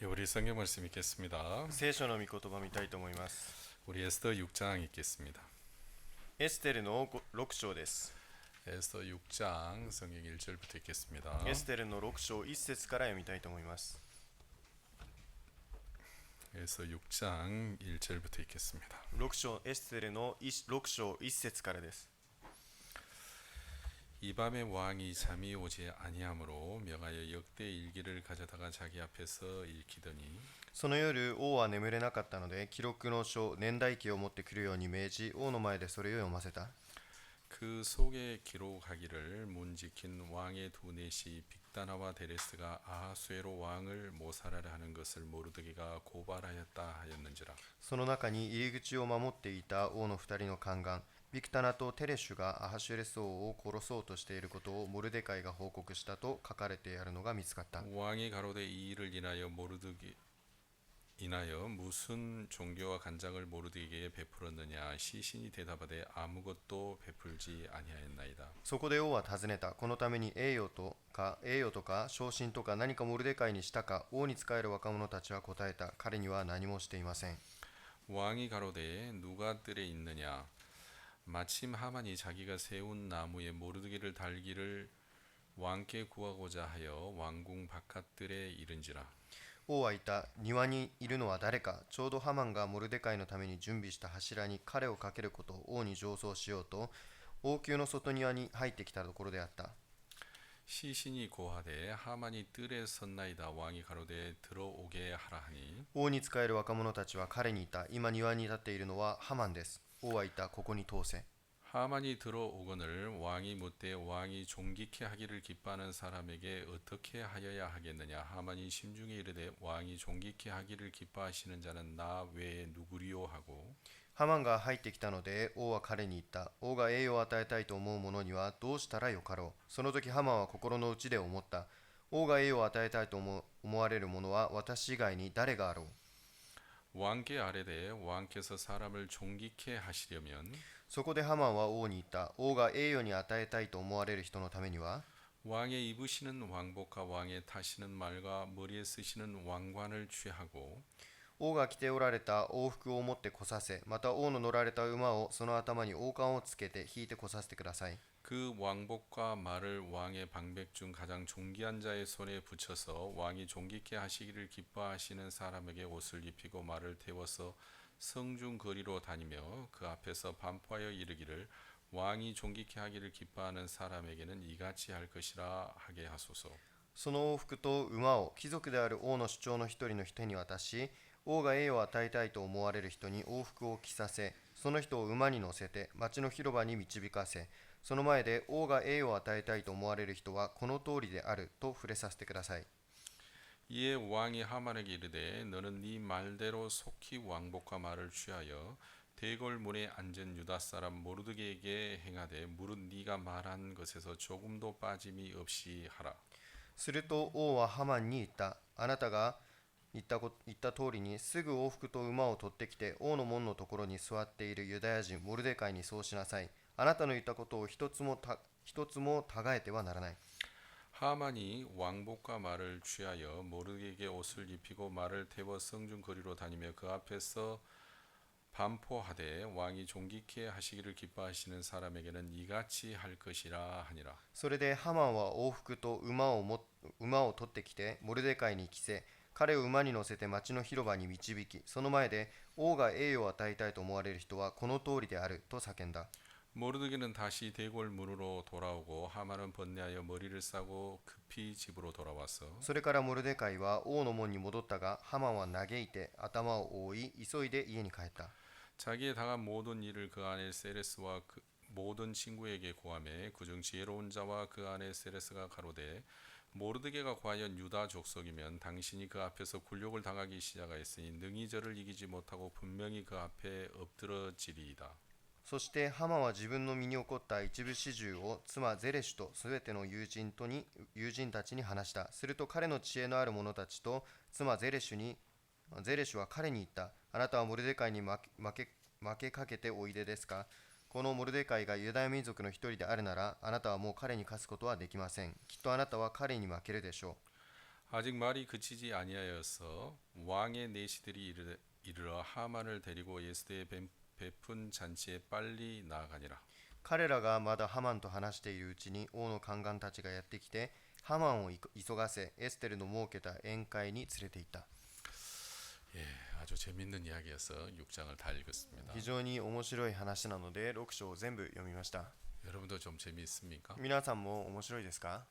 예, 우리 성경 말씀 읽겠습니다. 聖書の御言葉を見たいと思います。 우리 에스더 6장 읽겠습니다. エステルの6章です。 에스더 6장 성경 1절부터 읽겠습니다. エステルの6章1節から読みたいと思います。 에스더 6장 1절부터 읽겠습니다. 6章エステルの6章1節からです。 이 밤에 왕이 잠이 오지 아니하므로 명하여 역대 일기를 가져다가 자기 앞에서 읽히더니 その夜、王は眠れなかったので、記録の書、年代記を持ってくるように命じ、王の前でそれを読ませた。 그 속에 기록하기를 문지킨 왕의 두 넷이 빅다나와 데레스가 아하수에로 왕을 모살하려 하는 것을 모르드게가 고발하였다 하였는지라. その中に入り口を守っていた王の二人の宦官、ビクタナとテレシュがアハシュレス王を殺そうとしていることをモルデカイが報告したと書かれてあるのが見つかった。 왕이 가로되 이 일을 인하여 모르드게 인하여 무슨 종교와 간장을 모르드게에 베풀었느냐. 시신이 대답하되 아무것도 베풀지 아니하였나이다. そこで王は尋ねた。このために栄誉とか昇進とか何かモルデカイにしたか。王に仕える若者たちは答えた。彼には何もしていません。 왕이 가로되 누가 뜰에 있느냐. 마침 하만이 자기가 세운 나무에 모르드게를 달기를 왕께 구하고자 하여 왕궁 바깥들에 이른지라. 王は言った。庭にいるのは誰か。ちょうどハマンがモルデカイのために準備した柱に彼をかけることを王に上奏しようと王宮の外庭に入ってきたところであった。 시신이 고하되 하만이 뜰에 섰나이다. 왕이 가로되 들어오게 하라 하니 王に仕える若者たちは彼に言った。今庭に立っているのはハマンです。王は言った。ここに通せ。 하만이 들어오거늘 왕이 묻되 왕이 존귀케 하기를 기뻐하는 사람에게 어떻게 하여야 하겠느냐. 하만이 심중에 이르되 왕이 존귀케 하기를 기뻐하시는 자는 나 외에 누구리요 하고 ハマンが入ってきたので王は彼に言った。王が栄誉を与えたいと思う者にはどうしたらよかろう。その時ハマンは心の内で思った。王が栄誉を与えたいと思われる者は私以外に誰があろう。 왕께 아뢰되 왕께서 사람을 존귀케 하시려면 そこでハマンは王に言った。王が栄誉に与えたいと思われる人のためには 왕의 입으시는 왕복과 왕의 타시는 말과 머리에 쓰시는 왕관을 취하고 王が着ておられた王服を持ってこさせ、また王の乗られた馬をその頭に王冠をつけて引いてこさせてください。 그 왕복과 말을 왕의 방백 중 가장 존귀한 자의 손에 붙여서 왕이 존귀케 하시기를 기뻐하시는 사람에게 옷을 입히고 말을 태워서 성중 거리로 다니며 그 앞에서 반포하여 이르기를 왕이 존귀케 하기를 기뻐하는 사람에게는 이같이 할 것이라 하게 하소서. その王服と馬を貴族である王の首長の一人の人に渡し、王が栄誉を与えたいと思われる人に王服を着させ、その人を馬に乗せて町の広場に導かせ、その前で王が栄誉を与えたいと思われる人はこの通りであると触れさせてください。 이에 왕이 하만에게 이르되 너는 네 말대로 속히 왕복과 말을 취하여 대궐 문에 앉은 유다 사람 모르드게에게 행하되 무릇 네가 말한 것에서 조금도 빠짐이 없이 하라. すると王はハマンに言った。あなたが言った通りにすぐ王服と馬を取ってきて王の門のところに座っているユダヤ人モルデカイにそうしなさい。あなたの言ったことを一つも違えてはならない。 하만이 왕복과 말을 취하여 모르드게에게 옷을 입히고 말을 태워 성중 거리로 다니며 그 앞에서 반포하되 왕이 존귀케 하시기를 기뻐하시는 사람에게는 이같이 할 것이라 하니라. それでハマンは王服と馬を取ってきてモルデカイに着せ、彼を馬に乗せて町の広場に導き、その前で王が栄誉を与えたいと思われる人はこの通りであると叫んだ。 모르드게는 다시 대궐 문으로 돌아오고 하만은 번뇌하여 머리를 싸고 급히 집으로 돌아왔어. それからモルデカイは王の門に戻ったが、ハマンは嘆いて頭を覆い、急いで家に帰った。 자기에 당한 모든 일을 그 아내 세레스와 그 모든 친구에게 고하매 그중 지혜로운 자와 그 아내 세레스가 가로되 모르드게가 과연 유다 족속이면 당신이 그 앞에서 굴욕을 당하기 시작하였으니 능히 저를 이기지 못하고 분명히 그 앞에 엎드러지리이다. そしてハマンは自分の身に起こった一部始終を妻ゼレシュとすべての友人たちに話した。すると彼の知恵のある者たちと妻ゼレシュは彼に言った。あなたはモルデカイに負けかけておいでですか。このモルデカイがユダヤ民族の一人であるなら、あなたはもう彼に勝つことはできません。きっとあなたは彼に負けるでしょう。 아직 말이 그치지 아니하여서 왕의 내시들이 이르러 하만을 데리고 예수대에 베푼 잔치에 빨리 나아가니라. 彼らがまだハマンと話しているうちに王の宦官たちがやってきてハマンを急がせエステルの設けた宴会に連れて行った。 예, 아주 재밌는 이야기여서 6장을 다 읽었습니다. 非常に面白い話なので6章を全部読みました。 여러분도 좀 재미있습니까? 皆さんも面白いですか？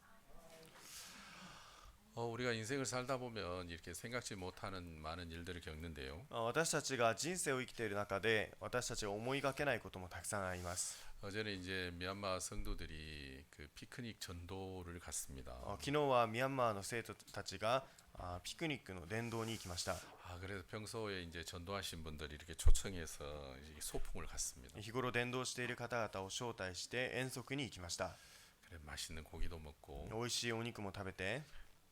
우리가 인생을 살다 보면 이렇게 생각지 못하는 많은 일들을 겪는데요. 私たちが人生を生きている中で私たちが思いがけないこともたくさんあります。 어제는 이제 미얀마 성도들이 그 피크닉 전도를 갔습니다. 昨日はミャンマーの生徒たちがピクニックの伝道に行きました。 그래서 평소에 이제 전도하신 분들이 이렇게 초청해서 이 소풍을 갔습니다. 日頃伝道している方々を招待して遠足に行きました。 그래 맛있는 고기도 먹고 美味しいお肉も食べて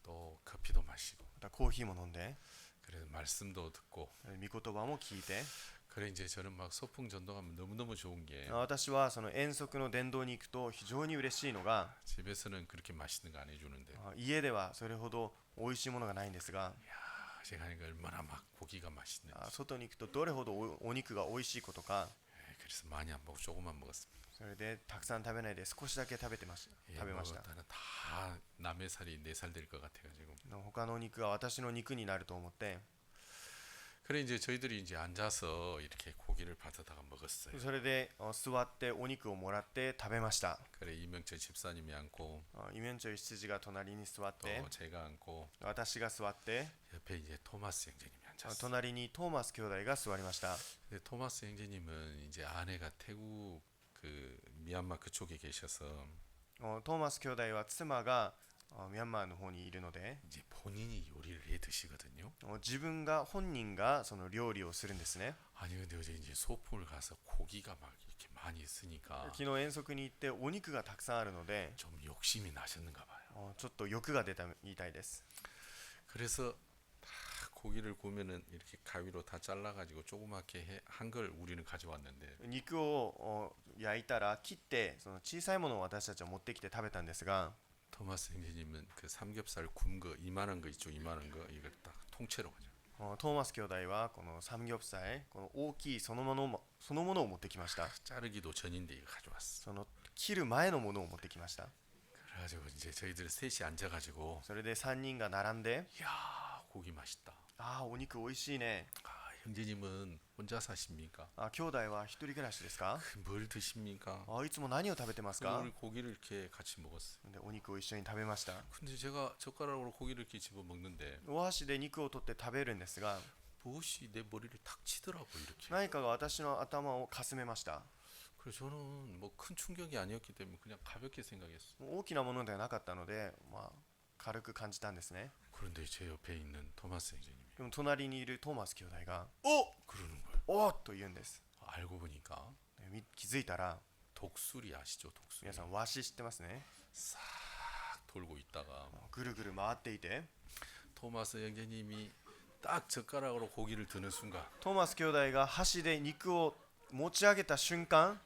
또 커피도 마시고 またコーヒーも飲んで 그래 말씀도 듣고 御言葉も聞いて 그래 이제 저는 막 소풍 전도하면 너무너무 좋은 게 私はその遠足の伝道に行くと非常に嬉しいのが 집에서는 그렇게 맛있는 거 안 해주는데 家ではそれほど美味しいものがないんですが 제가 하니까 얼마나 막 고기가 맛있는지 外に行くとどれほどお肉が美味しいことか 그래서 많이 안 먹고 조금만 먹었습니다. それでたくさん食べないで少しだけ食べました 먹었다는 다 남의 살이 4살 될 것 같아가지고 他のお肉が私の肉になると思って 그래 이제 저희들이 이제 앉아서 이렇게 고기를 받아다가 먹었어요. それで座ってお肉をもらって食べました。 그래 이명철 집사님이 앉고 イメンチョイ執事が隣に座っ 또 て 제가 앉고 私が座って 옆에 이제 토마스 형제님이 앉았어요. 隣にトーマス兄弟が座りました。 근데 토마스 형제님은 이제 아내가 태국 그 미얀마 그쪽에 계셔서 トーマス兄弟は妻がミャンマーの方にいるので 이제 본인이 요리를 해 드시거든요. 自分が本人がその料理をするんですね。 아니 근데 어제 이제 소풍을 가서 고기가 막 이렇게 많이 있으니까 昨日遠足に行ってお肉がたくさんあるので 좀 욕심이 나셨는가 봐요. ちょっと欲が出たみたいです。 그래서 다 고기를 구우면은 이렇게 가위로 다 잘라가지고 조그맣게 한 걸 우리는 가져왔는데 肉を焼いたら切ってその小さいものを私たちは持ってきて食べたんですが 토마스 형제님은 그 삼겹살 군 거 이만한 거 있죠, 이만한 거 이거 딱 통째로 가져. トーマス兄弟はこのサムギョプサイこの大きいそのものを持ってきました。 자르기도 전인데 이거 가져왔어. その切る前のものを持ってきました。 그래가지고 이제 저희들 셋이 앉아가지고 それで3人が並んで 야 고기 맛있다. お肉美味しいね。 형제님은 혼자 사십니까? 兄弟は一人暮らしですか？ 뭘 드십니까? いつも何を食べてますか？ 오늘 고기를 이렇게 같이 먹었어요. でお肉を一緒に食べました。 근데 제가 젓가락으로 고기를 이렇게 집어 먹는데 お箸で肉を取って食べるんですが 무엇이 내 머리를 탁 치더라고 이렇게. 何かが私の頭をかすめました。 그래서 저는 뭐 큰 충격이 아니었기 때문에 그냥 가볍게 생각했어요. 大きなものではなかったので、軽く感じたんですね。 그런데 제 옆에 있는 토마스 형제님이 でも隣にいるトーマス兄弟が 그러는 거예요. おっと言うんです。 알고 보니까 気づいたら 독수리 아시죠? 독수리. 皆さんワシ知ってますね。 싹 돌고 있다가 ぐるぐる回っていて 토마스 형제님이 딱 젓가락으로 고기를 드는 순간 トーマス兄弟が箸で肉を持ち上げた瞬間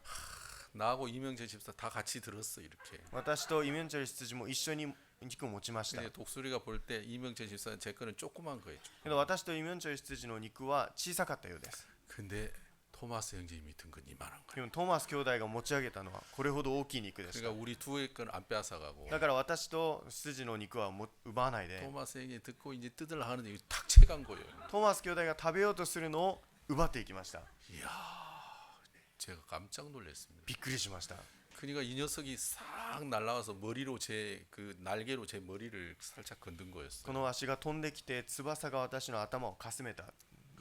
나하고 이명재 집사 다 같이 들었어 이렇게. 私とイメンチョル執事も一緒に肉を持ちました。 근데 독수리가 볼 때 이명재 집사는 제 거는 조그만 거예요. けど私とイメンチョル執事の肉は小さかったようです。 근데 토마스 형제님이 든 건 이만한 거예요. でもトーマス兄弟が持ち上げたのはこれほど大きい肉でした。 그러니까 우리 두의 건 안 빼앗아가고 だから私と執の肉は奪わないで 토마스 형제 듣고 이제 뜯으려 하는데 이거 탁 채간 거예요. トーマス兄弟が食べようとするのを奪っていきました。 이야, 제가 깜짝 놀랐습니다. びっくりしました。 그러니까 이 녀석이 싹 날아와서 머리로 제 그 날개로 제 머리를 살짝 건든 こ 거였어요. の足が飛んできて翼が私の頭をかすめた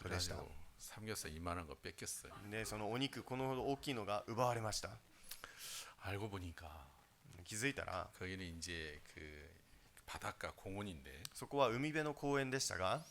でした。 그래가지고 삼겹살 이만한 거 뺏겼어요. でそのお肉このほど大きいのが奪われました。 알고 보니까 気づいたら 거기는 이제 그 바닷가 공원인데 そこは海辺の公園でしたが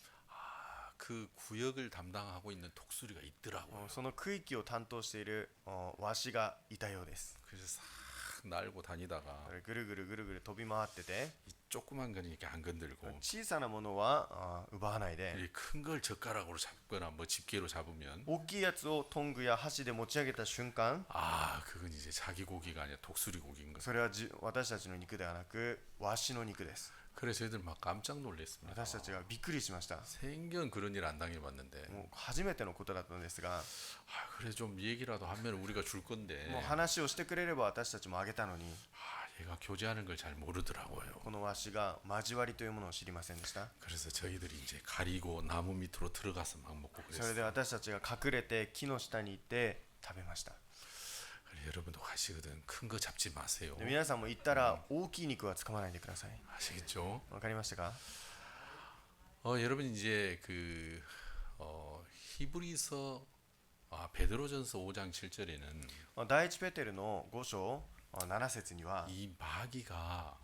그 구역을 담당하고 있는 독수리가 있더라고요. その区域を担当しているワシがいたようです。 그래서 싹 날고 다니다가 ぐるぐるぐるぐる飛び回ってて 이 조그만 거는 이렇게 안 건들고 小さなものは奪わないで 큰 걸 젓가락으로 잡거나 뭐 집게로 잡으면 大きいやつをトングや箸で持ち上げた瞬間 그건 이제 자기 고기가 아니라 독수리 고기인 거죠. それは私たちの肉ではなくワシの肉です。 그래서 저희들 막 깜짝 놀랐습니다. 私たちがびっくりしました。 생전 그런 일 안 당해봤는데. もう初めてのことだったんですが、 그래 좀 얘기라도 하면 우리가 줄 건데. もう話をしてくれれば私たちもあげたのに、 얘가 교제하는 걸 잘 모르더라고요. このわしが交わりというものを知りませんでした。 그래서 저희들이 이제 가리고 나무 밑으로 들어가서 막 먹고 それで 그랬어요. 私たちが隠れて木の下に行って食べました。 그래, 여러분도 가시거든 큰 거 잡지 마세요. で皆さんも行ったら大きい肉は掴まないでください。 아시겠죠? わかりましたか？ 여러분 이제 히브리서 베드로전서 5장 7절에는 第一ペテルの5章7節には 이 마귀가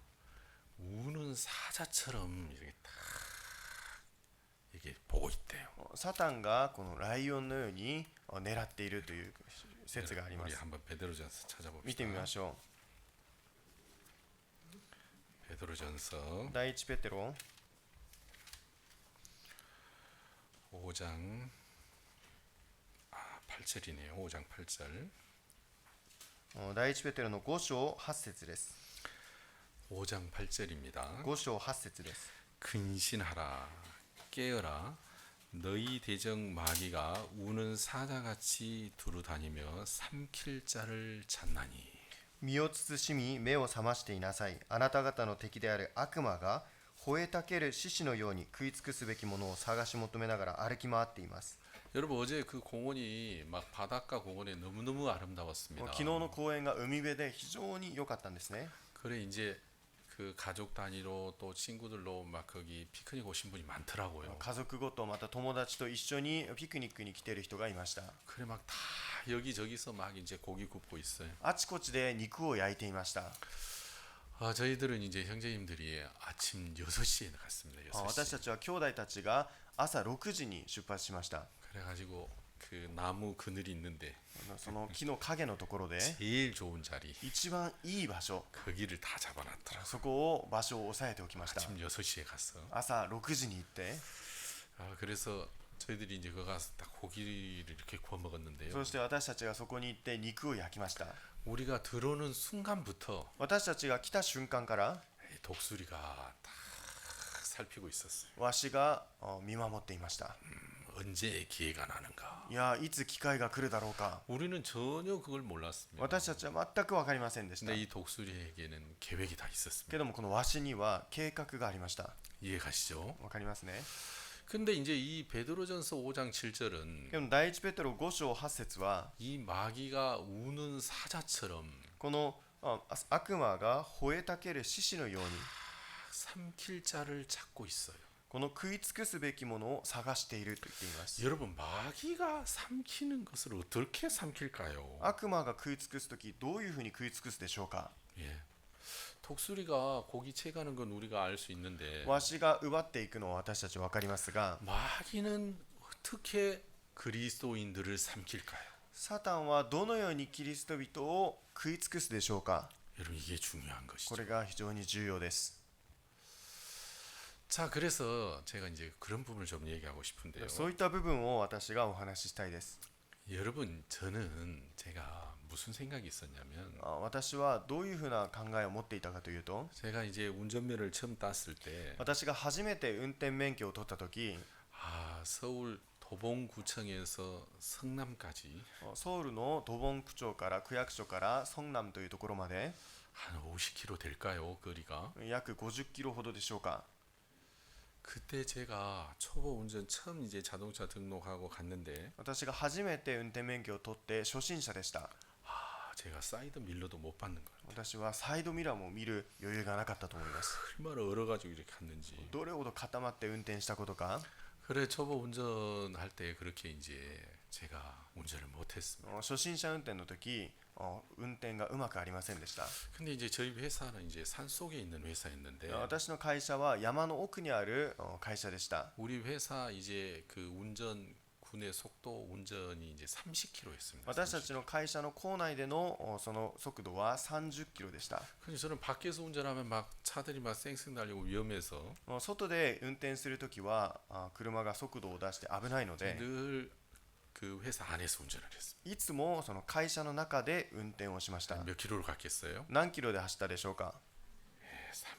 우는 사자처럼 이렇게 딱 이게 보고 있대요. サタンがこのライオンのように狙っているという説がありま 우리 す。 한번 베드로전서 見てみ 찾아봅시다. ましょ 베드로전서 う。第一ペテロ 5장 8절이네요. 5장 8절. 第一ペテロの5章8節です。 5장 8절입니다. 5章8節です。 근신하라 깨어라 너희 대적 마귀가 우는 사자같이 두루다니며 삼킬 자를 찾나니. 身を慎み目を覚ましていなさい。あなた方の敵である悪魔が吠えたける獅子のように食い尽くすべきものを探し求めながら歩き回っています。 여러분 어제 그 공원이 막 바닷가 공원에 너무너무 아름다웠습니다. 昨日の公園が海辺で非常に良かったんですね。 그래 이제 그 가족 단위로 또 친구들로 막 거기 피크닉 오신 분이 많더라고요. 家族ごとまた友達と一緒にピクニックに来ている人がいました。 그래 막 다 여기저기서 막 이제 고기 굽고 있어요. あちこちで肉を焼いていました。 저희들은 이제 형제님들이 아침 6시에 갔습니다. 私た 6시. ちは兄弟たちが朝6時に出発しました。 그래가지고 그 나무 그늘이 있는데 その木の陰のところで 제일 좋은 자리 一番いい場所、 거기를 다 잡아놨더라. そこを場所を押さえておきました。 아침 6시에 갔어. 朝6時に行って、 그래서 저희들이 이제 거기 가서 딱 고기를 이렇게 구워 먹었는데요. そして私たちがそこに行って肉を焼きました。 우리가 들어오는 순간부터 私たちが来た瞬間から 독수리가 딱 살피고 있었어요. わしが見守っていました。 언제 기회가 나는가. いや、いつ機会が来るだろうか。 우리는 전혀 그걸 몰랐습니다. 私たちは全く分かりませんでした。 근데 이 독수리에게는 계획이 다 있었습니다. けどもこのわしには計画がありました。 이해 가시죠? わかりますね。 근데 이제 이 베드로전서 5장 7절은 でも第一ペテロ5章8節は 이 마귀가 우는 사자처럼 この悪魔が吠えたける獅子のように 삼킬 자를 찾고 있어요. この食い尽くすべきものを探していると言っています。 여러분 마귀가 삼키는 것을 어떻게 삼킬까요? 悪魔が食い尽くすときどういうふうに食い尽くすでしょうか。 예. 독수리가 고기 채가는 건 우리가 알 수 있는데 わしが奪っていくのは私たち分かりますが、 마귀는 어떻게 그리스도인들을 삼킬까요? サタンはどのようにキリスト人を食い尽くすでしょうか。 여러분 이게 중요한 こ 것이죠. れが非常に重要です。 자, 그래서 제가 이제 그런 부분을 좀 얘기하고 싶은데요. そういった部分を私がお話ししたいです。 여러분 저는 제가 무슨 생각이 있었냐면 私はどういうふうな考えを持っていたかというと、 제가 이제 운전면허를 처음 땄을 때 私が初めて運転免許を取ったとき、 서울 도봉구청에서 성남까지 ソウルのドボン区長から区役所からソンナムというところまで 한 50km 될까요? 거리가. 約50キロほどでしょうか。 그때 제가 초보 운전 처음 이제 자동차 등록하고 갔는데 私が初めて運転免許を取って初心者でした。 제가 사이드 밀러도 못 받는 거예요. 私はサイドミラーも見る余裕がなかったと思います。 얼마나 얼어가지고 이렇게 갔는지. どれほど固まって運転したことか。 그래 초보 운전할 때 그렇게 이제 제가 운전을 못했습니다. 初心者運転の時、運転がうまくありませんでした。 근데 이제 저희 회사는 이제 산 속에 있는 회사였는데 私の会社は山の奥にある会社でした。 우리 회사 이제 그 운전 군의 속도 운전이 이제 30km였습니다. 私たちの会社の構内でのその速度は30キロでした。 근데 저는 밖에서 운전하면 막 차들이 막 쌩쌩 달리고 위험해서 外で運転するときは車が速度を出して危ないので、 늘 그 회사 안에서 운전을 했습니다. いつもその会社の中で運転をしました。 몇 킬로를 갔겠어요? 何キロで走ったでしょうか。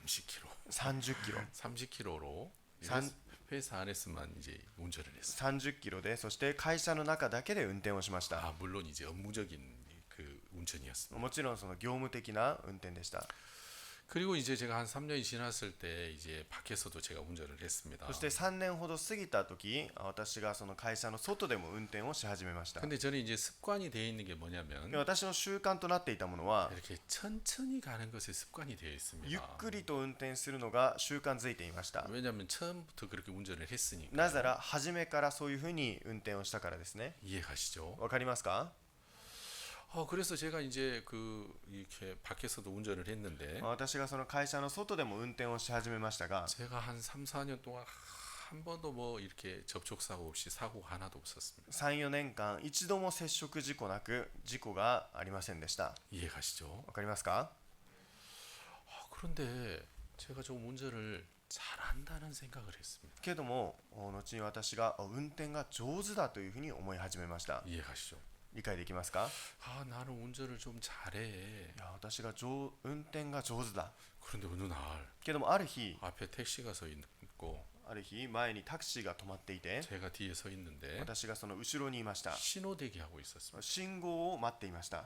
30km. 30キロ 30km로 산- 회사 안에서만 이제 운전을 했어요. 30キロで、そして会社の中だけで運転をしました。 아, 물론 이제 업무적인 그 운전이었습니다. もちろんその業務的な運転でした。 그리고 이제 제가 한 3년이 지났을 때 이제 밖에서도 제가 운전을 했습니다. そして3年ほど過ぎた時、私がその会社の外でも運転をし始めました。 근데 저는 이제 습관이 되어 있는 게 뭐냐면 で私の習慣となっていたものは、 이렇게 천천히 가는 것에 습관이 되어 ゆっ 있습니다. くりと運転するのが習慣づいていました。 왜냐하면 처음부터 그렇게 운전을 했으니까. なぜなら初めからそういうふうに運転をしたからですね。 이해가시죠? わかりますか？ 그래서 제가 이제 이렇게 밖에서도 운전을 했는데 私がその会社の外でも運転をし始めましたが、 제가 한 3, 4년 동안 한 번도 뭐 이렇게 접촉사고 없이 사고가 하나도 없었습니다. 3、4年間一度も接触事故なく事故がありませんでした。 이해가시죠? わかりますか？ 그런데 제가 좀 운전을 잘한다는 생각을 했습니다. けども後に私が運転が上手だというふうに思い始めました。 이해가시죠? 理解できますか？ 나는 운전을 좀 잘해. いや私が運転が上手だ。 그런데 어느 날 けどもある日 앞에 택시가 서 있고 前にタクシーが止まっていて、 제가 뒤에 서 있는데 私がその後ろにいました。 신호 대기하고 있었습니다. 信号を待っていました。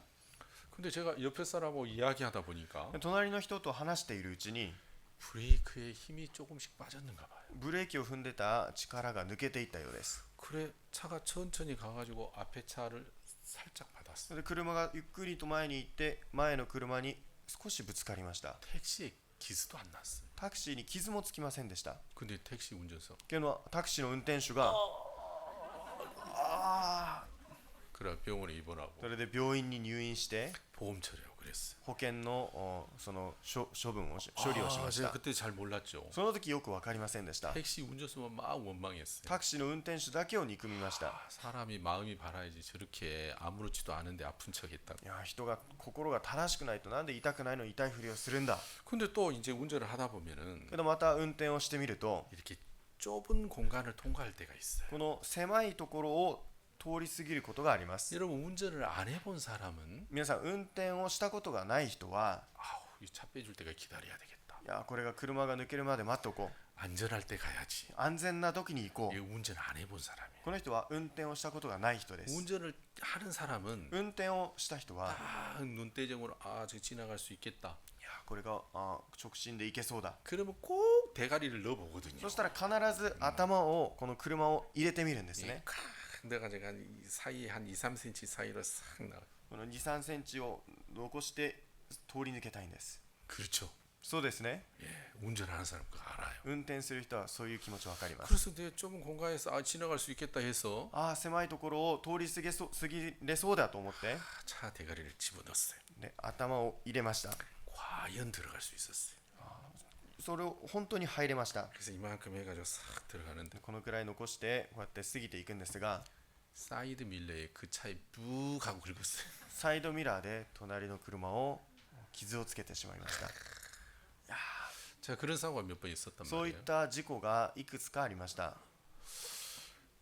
근데 제가 옆에 사람하고 이야기하다 보니까 隣の人と話しているうちに 브레이크에 힘이 조금씩 빠졌는가 봐요. ブレーキを踏んでた力が抜けていったようです。 그래 차가 천천히 가가지고 앞에 차를 살짝 받았어. で車がゆっくりと前に行って前の車に少しぶつかりました。 택시에 기스도 안 났어요. タクシーに傷もつきませんでした。 근데 택시 운전석 けどタクシーの運転手が그래 병원에 입원하고 それで病院に入院して 보험 처리하고 그랬어요. 保険のその処理をしまし 제가 た。 그때 잘 몰랐죠. その時よく分かりませんでした。 택시 운전수만 막 원망했어요. タクシーの運転手だけを憎みました。 사람이 마음이 바라야지 저렇게 아무렇지도 않은데 아픈 척했다. いや人が心が正しくないとなんで痛くないのに痛いふりをするんだ。 근데 또 이제 운전을 하다 보면은 けどまた運転をしてみると 이렇게 좁은 공간을 통과할 때가 있어요. この狭いところを通り過ぎることがあります。 여러분 운전을 안 해본 사람은 皆さん運転をしたことがない人は、 이 차 빼줄 때가 기다려야 되겠다. いやこれが車が抜けるまで待っとこう。 안전할 때 가야지. 安全な時に行こ 이 う。 운전 안 해본 사람이에요. この人は運転をしたことがない人です。 운전을 하는 사람은 運転をした人は、 눈대중으로 저 지나갈 수 있겠다. いやこれが直進で行けそうだ。 그러면 꼭 대가리를 넣어보거든요. そしたら必ず頭をこの車を入れてみるんですね。 내가 제가 이 사이에 한 2, 3cm 사이로 싹 나. この2、3センチを残して通り抜けたいんです。 그렇죠. そうですね。 예, 운전하는 사람 그거 알아요. 運転する人はそういう気持ちわかります。 그래서 내 좁은 공간에서 지나갈 수 있겠다 해서 狭いところを通り過ぎれそうだと思って、 차 대가리를 집어넣었어요. で頭を入れました。 과연 들어갈 수 있었어요. それを本当に入れました。 그래서 이만큼 해가지고 싹 들어가는데 このくらい残してこうやって過ぎていくんですが、 사이드 밀러에 그 차에 묵 하고 긁었어요. サイドミラーで隣の車を傷をつけてしまいました。 자, 그런 사고가 몇 번 있었단 そういっ 말이에요. た事故がいくつかありました。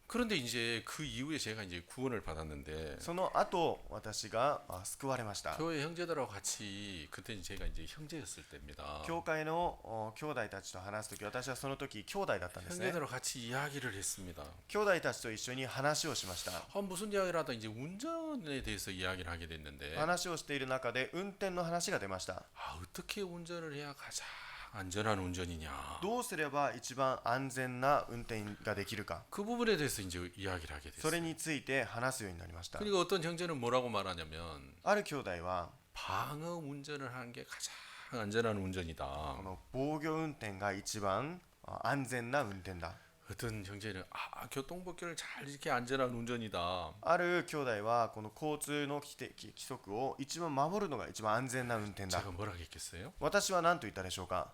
그런데 이제 그 이후에 제가 이제 구원을 받았는데 その後私が救われました。 교회 형제들하고 같이 그때 제가 이제 형제였을 때입니다. 教会の兄弟たちと話すとき、私はその時兄弟だったんですね。 형제들하고 같이 이야기를 했습니다. 兄弟たちと一緒に話をしました。 무슨 이야기를 하다 이제 운전에 대해서 이야기를 하게 됐는데 話をしている中で運転の話が出ました。 어떻게 운전을 해야 가장 안전한 운전이냐. どうすれば一番安全な運転ができるか。 그 부분에 대해서 이제 이야기를 하게 それ 됐어요. について話すようになりました。 그러니까 어떤 형제는 뭐라고 말하냐면 ある兄弟は 방어 운전을 하는 게 가장 안전한 운전이다. この防御運転が一番安全な運転だ。 어떤 형제는 교통법규를 잘 지키 안전한 운전이다. ある兄弟はこの交通の規則を一番守るのが一番安全な運転だ。 제가 뭐라 했겠어요? 私は何と言ったでしょうか。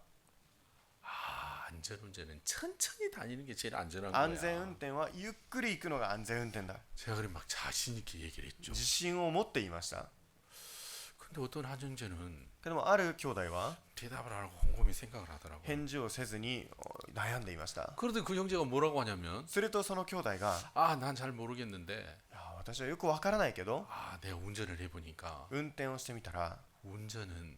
안전 운전은 천천히 다니는 게 제일 안전한 거야. 安全運転はゆっくり行くのが安全運転だ。 제가 그래 막 자신 있게 얘기를 했죠. 自信を持って言いました。 근데 어떤 한 형제는 けどもある兄弟は 대답을 안 하고 곰곰이 생각을 하더라고요. 返事をせずに悩んでいました。 그런데 그 형제가 뭐라고 하냐면 するとその兄弟が、 난 잘 모르겠는데 いや私はよくわからないけど 내가 운전을 해보니까 運転をしてみたら 운전은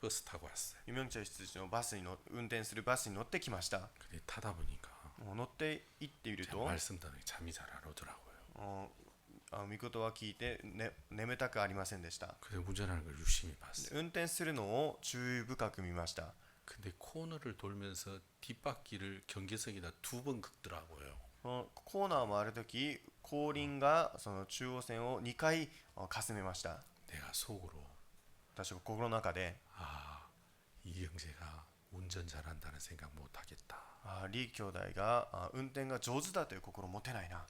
버스 타고 왔어요. ユミョンチャ羊のバスにの運転するバスに乗ってきました。 근데 타다 보니까 乗って行っている 제가 と 말씀 듣는 잠이 잘 안 오더라고요. 御言葉聞いて、眠たくありませんでした。 그래서 운전하는 걸 유심히 봤어요. 運転するのを注意深く見ました。 근데 코너를 돌면서 뒷바퀴를 경계석에다 2번 긁더라고요. このコーナーを回るとき、後輪がその中央線を2回かすめました。 내가 속으로 私は心の中で、 이 형제가 운전 잘한다는 생각 못하겠다. リー兄弟が運転が上手だという心を持てないな。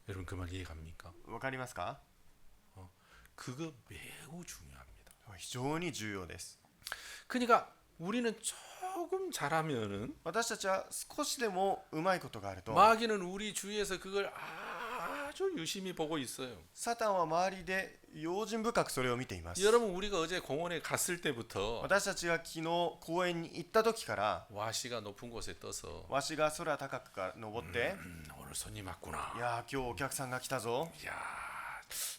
여러분 그 말 이해갑니까? わかりますか？ 그거 매우 중요합니다. 非常に重要です。 그러니까 우리는 조금 잘하면은 私たちは少しでもうまいことがあると、 마귀는 우리 주위에서 그걸 아주 유심히 보고 있어요. サタンは周りで用心深くそれを見ています。 여러분 우리가 어제 공원에 갔을 때부터 私たちが昨日公園に行った時から、 와시가 높은 곳에 떠서 わしが空高くから登って、 오늘 손님 왔구나. いやー今日お客さんが来たぞ。 야,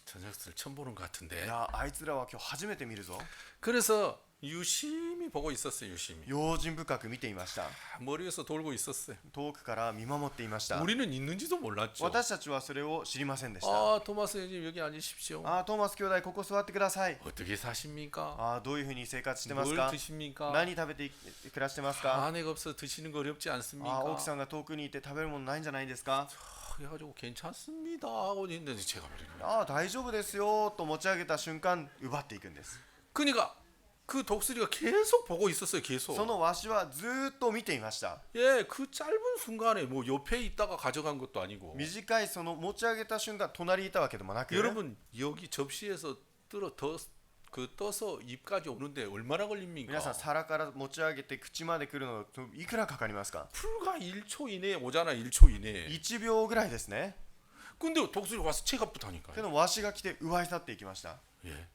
저 녀석들 처음 보는 것 い 같은데. やーあいつらは今日初めて見るぞ。 그래서 유심히 보고 있었어요. 유심히. 用心深く見ていました。 머리 위에서 돌고 있었어요. 遠くから見守っていました。 우리는 있는지도 몰랐죠. 私たちはそれを知りませんでした。 토마스 형님 여기 앉으십시오. トーマス兄弟ここ座ってください。 어떻게 사십니까? どういうふうに生活してます 뭘 か？ 드십니까? 何食べて暮らしてますか？ 아내가 없어 드시는 거 어렵지 않습니까? 奥さんが遠くにいて食べるものないんじゃないですか？ 그래가지고 괜찮습니다 하고 있는데 제가 말이에요. 大丈夫ですよと持ち上げた瞬間奪っていくんです。 그러니까 그 독수리가 계속 보고 있었어요. 계속. そのわしはずーっと見ていました。 예, 그 짧은 순간에 뭐 옆에 있다가 가져간 것도 아니고. 短いその持ち上げた瞬間隣にいたわけでもなく、 여러분 여기 접시에서 떠서 입까지 오는데 얼마나 걸립니까? 皆さん皿から持ち上げて口まで来るのいくらかかりますか？ 불과 1초 이내에 오잖아. 1초 이내에. 1秒ぐらいですね。 근데 독수리가 와서 체갑부터 けどわしが来て奪い去っていきました。 예.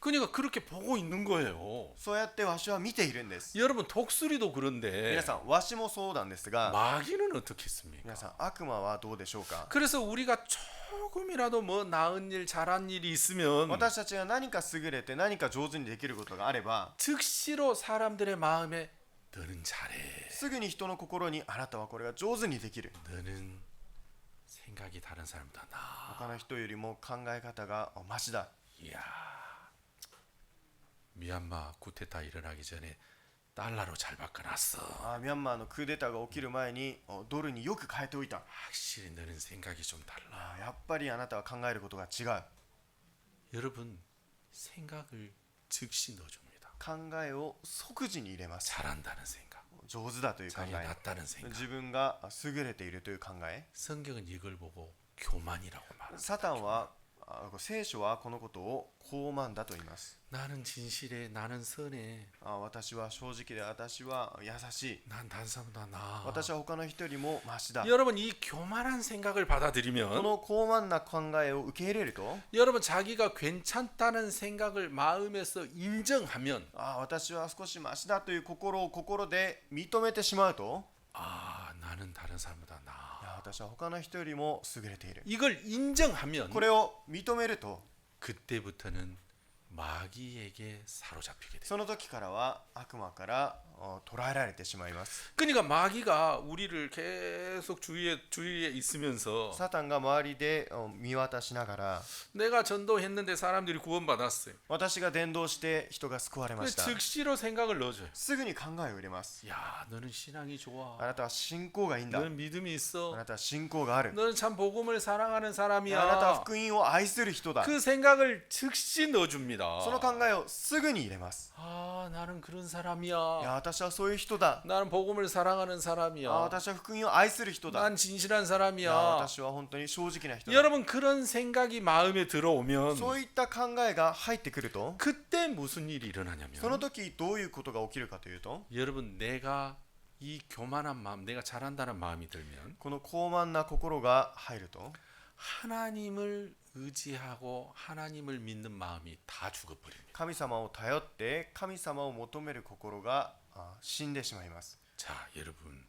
그러니까 그렇게 보고 있는 거예요. そうやってわしは見ているんです。 여러분 독수리도 그런데 皆さんわしもそうなんですが、 마귀는 어떻게 했습니까? 皆さん悪魔はどうでしょうか？ 그래서 우리가 조금이라도 뭐 나은 일 잘한 일이 있으면 私たちが何か優れて何か上手にできることがあれば、 즉시로 사람들의 마음에 너는 잘해. すぐに人の心にあなたはこれが上手にできる。 너는 생각이 다른 사람보다 나. 他の人よりも考え方がマシだ。 이야. 미얀마 쿠데타 일어나기 전에 달러로 잘 바꿔놨어. ミャンマーのクーデターが起きる前にドルによく変えておいた。 확실히 너는 생각이 좀 달라. やっぱりあなたは考えることが違う。 여러분 생각을 즉시 넣어줍니다. 考えを即時に入れます。 잘한다는 생각. 上手だという考 자기가 え、 낫다는 생각. 自分が優れているという考え。 성경은 이걸 보고 교만이라고 말합니다. サタンは聖書はこのことを傲慢だと言います。 나는 진실해, 나는 선해, 私は正直で、私は優しい、 난 다른 사람보다 나. 私は他の人よりもマシだ。 여러분 이 교만한 생각을 こ 받아들이면 の傲慢な考えを受け入れると、 여러분 자기가 괜찮다는 생각을 마음에서 인정하면 私は少しマシだという心を心で認めてしまうと、 나는 다른 사람보다 나. 私は他の人よりも優れている。 이걸 인정하면 これを認めると、 그때부터는 마귀에게 사로잡히게 돼요. その時からは悪魔から捉えられてしまいます。 그러니까 마귀가 우리를 계속 주위에 있으면서 サタンが周りで見渡しながら、 내가 전도했는데 사람들이 구원받았어요. 私が伝道して人が救われました。 즉시로 생각을 넣어줘요. すぐに考えを入れます。 야, 너는 신앙이 좋아. あなたは信仰がいいんだ。 너는 믿음이 あ 있어. なたは信仰がある。 너는 참 복음을 사랑하는 あなたは 사람이야. 福音を愛する人だ。 그 생각을 즉시 넣어줍니다. その考えをすぐに入れます。 나는 그런 いや、 사람이야. 私はそういう人だ。 나는 복음을 사랑하는 사람이야. 私は福音を愛する人だ。 난 진실한 いや、 사람이야. 私は本当に正直な人だ。 여러분 그런 생각이 마음에 들어오면 そういった考えが入ってくると、 그때 무슨 일이 その 일어나냐면 時どういうことが起きるかというと、 여러분 내가 이 교만한 마음, 내가 잘한다는 마음이 들면 この傲慢な心が入ると、 하나님을 의지하고 하나님을 믿는 마음이 다 죽어버립니다. 神様を頼って神様を求める心が死んでしまいます。 자, 여러분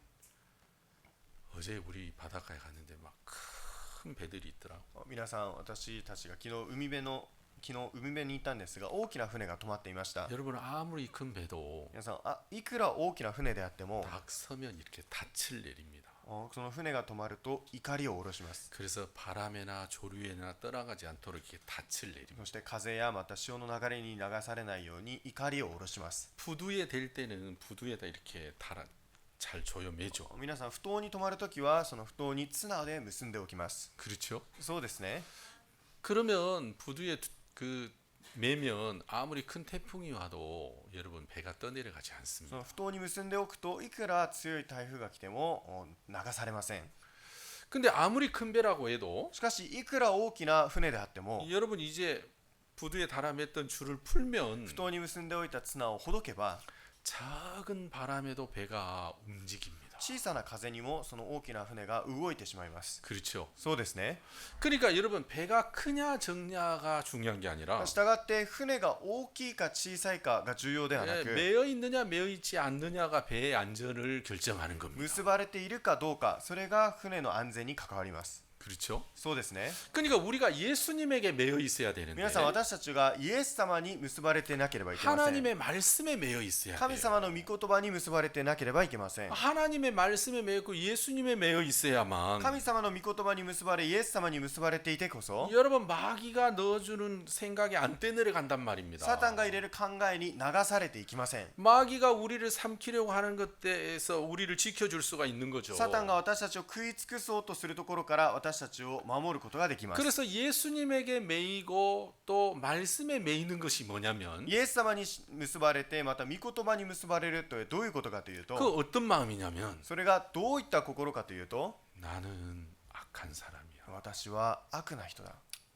어제 우리 바닷가에 갔는데 막 큰 배들이 있더라고. 皆さん、私たちが昨日海辺の昨日海辺に行ったんですが、大きな船が止まっていました。 여러분 아무리 큰 배도 皆さん、いくら大きな船であっても 딱 서면 이렇게 닻을 내립니다. その船が止まると怒りを下ろします。 그래서 바람에나 조류에나 떠나가지 않도록 이렇게 닻을 내립니다. そして風やまた潮の流れに流されないように怒りを下ろします。 부두에 댈 때는 부두에다 이렇게 잘 조여 매죠. 皆さん、不当に止まるときはその不当に綱で結んでおきます。 그렇죠? そうですね。 그러면 부두에 그 매면 아무리 큰 태풍이 와도 여러분 배가 떠내려가지 そ 않습니다. の不当に結んでおくといくら強い台風が来ても流されません。 근데 아무리 큰 배라고 해도 しかしいくら大きな船であっても 여러분 이제 부두에 달아맸던 줄을 풀면 不当に結んでおいた綱をほどけば 작은 바람에도 배가 움직입니다. 小さな風にもその大きな船が動いてしまいます。 그렇죠. そうですね。 그러니까 여러분 배가 크냐 적냐가 중요한 게 아니라 したがって船が大きいか小さいかが重要ではなく、 매여 있느냐 매여 있지 않느냐가 배의 안전을 결정하는 겁니다. 結ばれているかどうか、それが船の安全に関わります。 그렇죠? そうですね。 그러니까 우리가 예수님에게 매여 있어야 되는데 皆さん、私たちがイエス様に結ばれてなければいけません。 하나님의 말씀에 매여 있어야 神 돼요. 様の御言葉に結ばれてなければいけません。 하나님의 말씀에 매여 있고 예수님에 매여 있어야만 神様の御言葉に結ばれ、イエス様に結ばれていてこそ 여러분 마귀가 넣어주는 생각이 안 떼내려간단 말입니다. サタンが入れる考えに流されていきません。 마귀가 우리를 삼키려고 하는 것에서 우리를 지켜줄 수가 있는 거죠. サタンが私たちを食い尽くそうとするところから私たちを守ることができます。 그래서 예수님에게 매이고 또 말씀에 매이는 것이 뭐냐면 イエス様に結ばれて、また御言葉に結ばれるとどういうことかという 그 と、 어떤 마음이냐면 それがどういった心かというと、 나는 악한 사람이야. 私は悪な人だ。